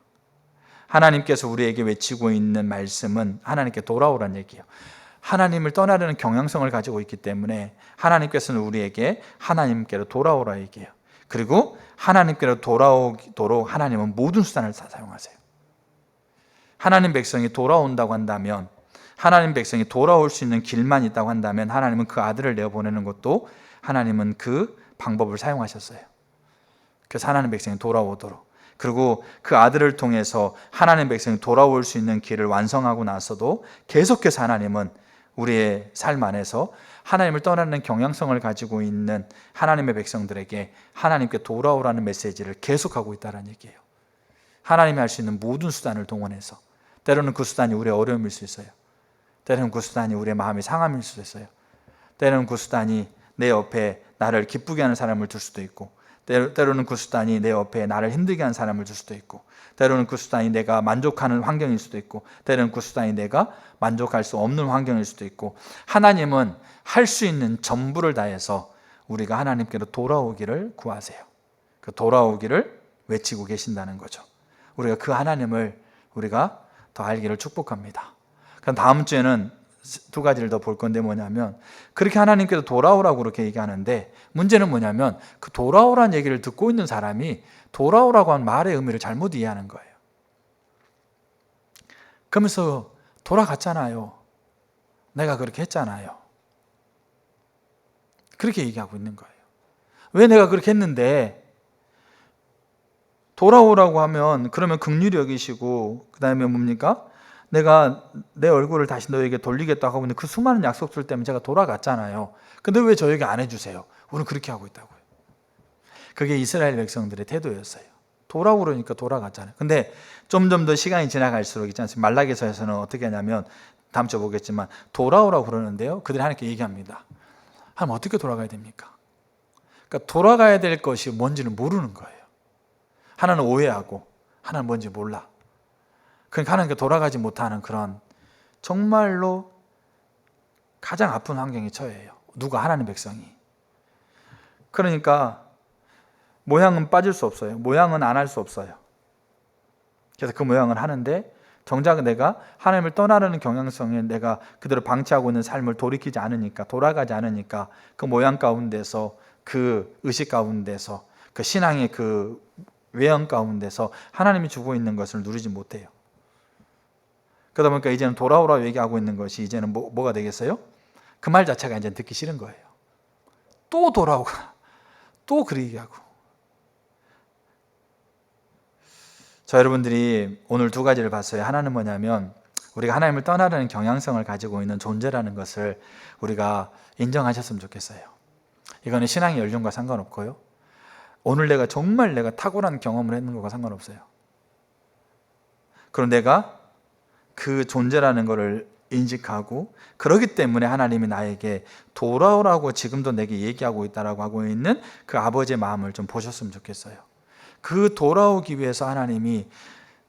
S1: 하나님께서 우리에게 외치고 있는 말씀은 하나님께 돌아오라는 얘기예요. 하나님을 떠나려는 경향성을 가지고 있기 때문에 하나님께서는 우리에게 하나님께로 돌아오라 얘기해요. 그리고 하나님께로 돌아오도록 하나님은 모든 수단을 다 사용하세요. 하나님 백성이 돌아온다고 한다면, 하나님 백성이 돌아올 수 있는 길만 있다고 한다면 하나님은 그 아들을 내어보내는 것도 하나님은 그 방법을 사용하셨어요. 그래서 하나님 백성이 돌아오도록, 그리고 그 아들을 통해서 하나님 백성이 돌아올 수 있는 길을 완성하고 나서도 계속해서 하나님은 우리의 삶 안에서 하나님을 떠나는 경향성을 가지고 있는 하나님의 백성들에게 하나님께 돌아오라는 메시지를 계속하고 있다는 얘기예요. 하나님이 할 수 있는 모든 수단을 동원해서, 때로는 그 수단이 우리의 어려움일 수 있어요. 때로는 그 수단이 우리의 마음의 상함일 수도 있어요. 때로는 그 수단이 내 옆에 나를 기쁘게 하는 사람을 둘 수도 있고, 때로는 그 수단이 내 옆에 나를 힘들게 하는 사람을 둘 수도 있고, 때로는 그 수단이 내가 만족하는 환경일 수도 있고, 때로는 그 수단이 내가 만족할 수 없는 환경일 수도 있고, 하나님은 할 수 있는 전부를 다해서 우리가 하나님께로 돌아오기를 구하세요. 그 돌아오기를 외치고 계신다는 거죠. 우리가 그 하나님을 우리가 더 알기를 축복합니다. 그럼 다음 주에는 두 가지를 더 볼 건데 뭐냐면, 그렇게 하나님께서 돌아오라고 그렇게 얘기하는데, 문제는 뭐냐면 그 돌아오라는 얘기를 듣고 있는 사람이 돌아오라고 한 말의 의미를 잘못 이해하는 거예요. 그러면서 돌아갔잖아요. 내가 그렇게 했잖아요. 그렇게 얘기하고 있는 거예요. 왜 내가 그렇게 했는데, 돌아오라고 하면 그러면 긍휼히 여기시고, 그 다음에 뭡니까? 내가 내 얼굴을 다시 너에게 돌리겠다고 하고 있는 그 수많은 약속들 때문에 제가 돌아갔잖아요. 근데 왜 저에게 안 해주세요? 우리는 그렇게 하고 있다고요. 그게 이스라엘 백성들의 태도였어요. 돌아오고 그러니까 돌아갔잖아요. 근데 점점 더 시간이 지나갈수록 있지 않습니까? 말라기서에서는 어떻게 하냐면, 다음 주에 보겠지만 돌아오라고 그러는데요, 그들이 하나님께 얘기합니다. 하나님, 어떻게 돌아가야 됩니까? 그러니까 돌아가야 될 것이 뭔지는 모르는 거예요. 하나는 오해하고 하나는 뭔지 몰라. 그러니까 하나님께 돌아가지 못하는 그런 정말로 가장 아픈 환경에 처해요. 누가? 하나님 백성이. 그러니까 모양은 빠질 수 없어요. 모양은 안 할 수 없어요. 그래서 그 모양을 하는데, 정작 내가 하나님을 떠나려는 경향성에 내가 그대로 방치하고 있는 삶을 돌이키지 않으니까, 돌아가지 않으니까 그 모양 가운데서, 그 의식 가운데서, 그 신앙의 그 외형 가운데서 하나님이 주고 있는 것을 누리지 못해요. 그러다 보니까 이제는 돌아오라고 얘기하고 있는 것이 이제는 뭐가 되겠어요? 그 말 자체가 이제 듣기 싫은 거예요. 또 돌아오가, 또 그 얘기하고. 자, 여러분들이 오늘 두 가지를 봤어요. 하나는 뭐냐면, 우리가 하나님을 떠나려는 경향성을 가지고 있는 존재라는 것을 우리가 인정하셨으면 좋겠어요. 이거는 신앙의 연륜과 상관없고요, 오늘 내가 정말 내가 탁월한 경험을 했는 것과 상관없어요. 그럼 내가 그 존재라는 것을 인식하고, 그렇기 때문에 하나님이 나에게 돌아오라고 지금도 내게 얘기하고 있다라고 하고 있는 그 아버지의 마음을 좀 보셨으면 좋겠어요. 그 돌아오기 위해서 하나님이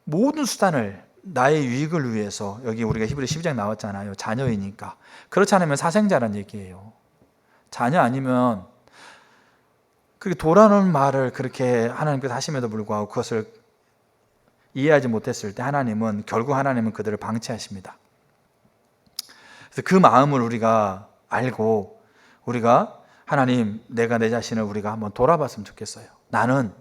S1: 모든 수단을, 나의 유익을 위해서, 여기 우리가 히브리 12장 나왔잖아요. 자녀이니까. 그렇지 않으면 사생자란 얘기예요. 자녀 아니면, 그렇게 돌아오는 말을 그렇게 하나님께서 하심에도 불구하고 그것을 이해하지 못했을 때 하나님은 그들을 방치하십니다. 그래서 그 마음을 우리가 알고, 우리가 하나님, 내가 내 자신을 우리가 한번 돌아봤으면 좋겠어요. 나는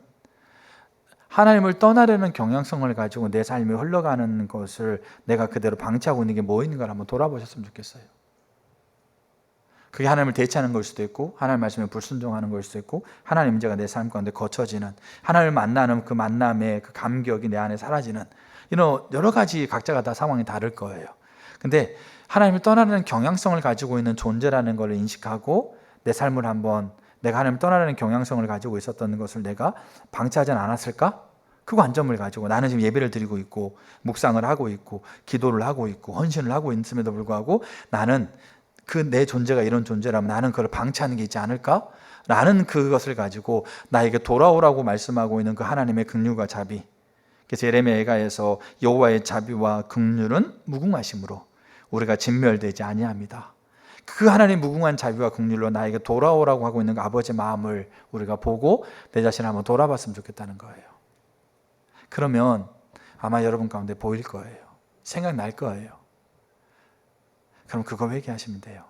S1: 하나님을 떠나려는 경향성을 가지고 내 삶이 흘러가는 것을 내가 그대로 방치하고 있는 게 뭐 있는가를 한번 돌아보셨으면 좋겠어요. 그게 하나님을 대체하는 걸 수도 있고, 하나님 말씀에 불순종하는 걸 수도 있고, 하나님 임재가 내 삶 가운데 거쳐지는, 하나님을 만나는 그 만남의 그 감격이 내 안에 사라지는, 이런 여러 가지 각자가 다 상황이 다를 거예요. 근데 하나님을 떠나려는 경향성을 가지고 있는 존재라는 걸 인식하고, 내 삶을 한번, 내가 하나님을 떠나려는 경향성을 가지고 있었던 것을 내가 방치하지 않았을까? 그 관점을 가지고 나는 지금 예배를 드리고 있고, 묵상을 하고 있고, 기도를 하고 있고, 헌신을 하고 있음에도 불구하고 나는 그 내 존재가 이런 존재라면 나는 그걸 방치하는 게 있지 않을까? 라는 그것을 가지고 나에게 돌아오라고 말씀하고 있는 그 하나님의 긍휼과 자비. 그래서 예레미야에서 여호와의 자비와 긍휼은 무궁하심으로 우리가 진멸되지 아니합니다. 그 하나님 무궁한 자비와 긍휼로 나에게 돌아오라고 하고 있는 그 아버지의 마음을 우리가 보고 내 자신을 한번 돌아봤으면 좋겠다는 거예요. 그러면 아마 여러분 가운데 보일 거예요. 생각날 거예요. 그럼 그거 회개하시면 돼요.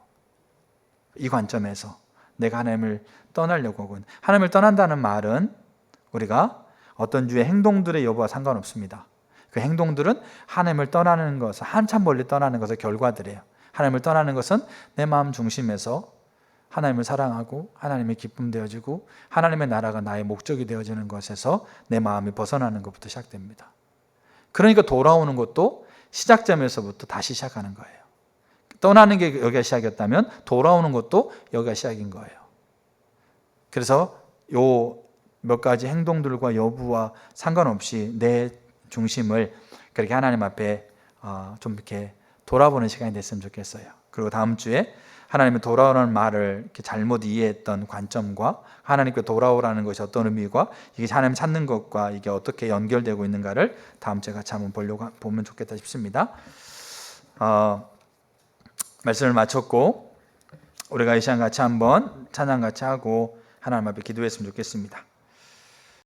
S1: 이 관점에서 내가 하나님을 떠나려고 하고 있는, 하나님을 떠난다는 말은 우리가 어떤 주의 행동들의 여부와 상관없습니다. 그 행동들은 하나님을 떠나는 것을, 한참 멀리 떠나는 것의 결과들이에요. 하나님을 떠나는 것은 내 마음 중심에서 하나님을 사랑하고 하나님의 기쁨 되어지고 하나님의 나라가 나의 목적이 되어지는 것에서 내 마음이 벗어나는 것부터 시작됩니다. 그러니까 돌아오는 것도 시작점에서부터 다시 시작하는 거예요. 떠나는 게 여기가 시작이었다면 돌아오는 것도 여기가 시작인 거예요. 그래서 요 몇 가지 행동들과 여부와 상관없이 내 중심을 그렇게 하나님 앞에 좀 이렇게 돌아보는 시간이 됐으면 좋겠어요. 그리고 다음 주에 하나님의 돌아오라는 말을 이렇게 잘못 이해했던 관점과 하나님께 돌아오라는 것이 어떤 의미과 이게 하나님 찾는 것과 이게 어떻게 연결되고 있는가를 다음 주에 같이 한번 보면 좋겠다 싶습니다. 말씀을 마쳤고 우리가 이 시간 같이 한번 찬양 같이 하고 하나님 앞에 기도했으면 좋겠습니다.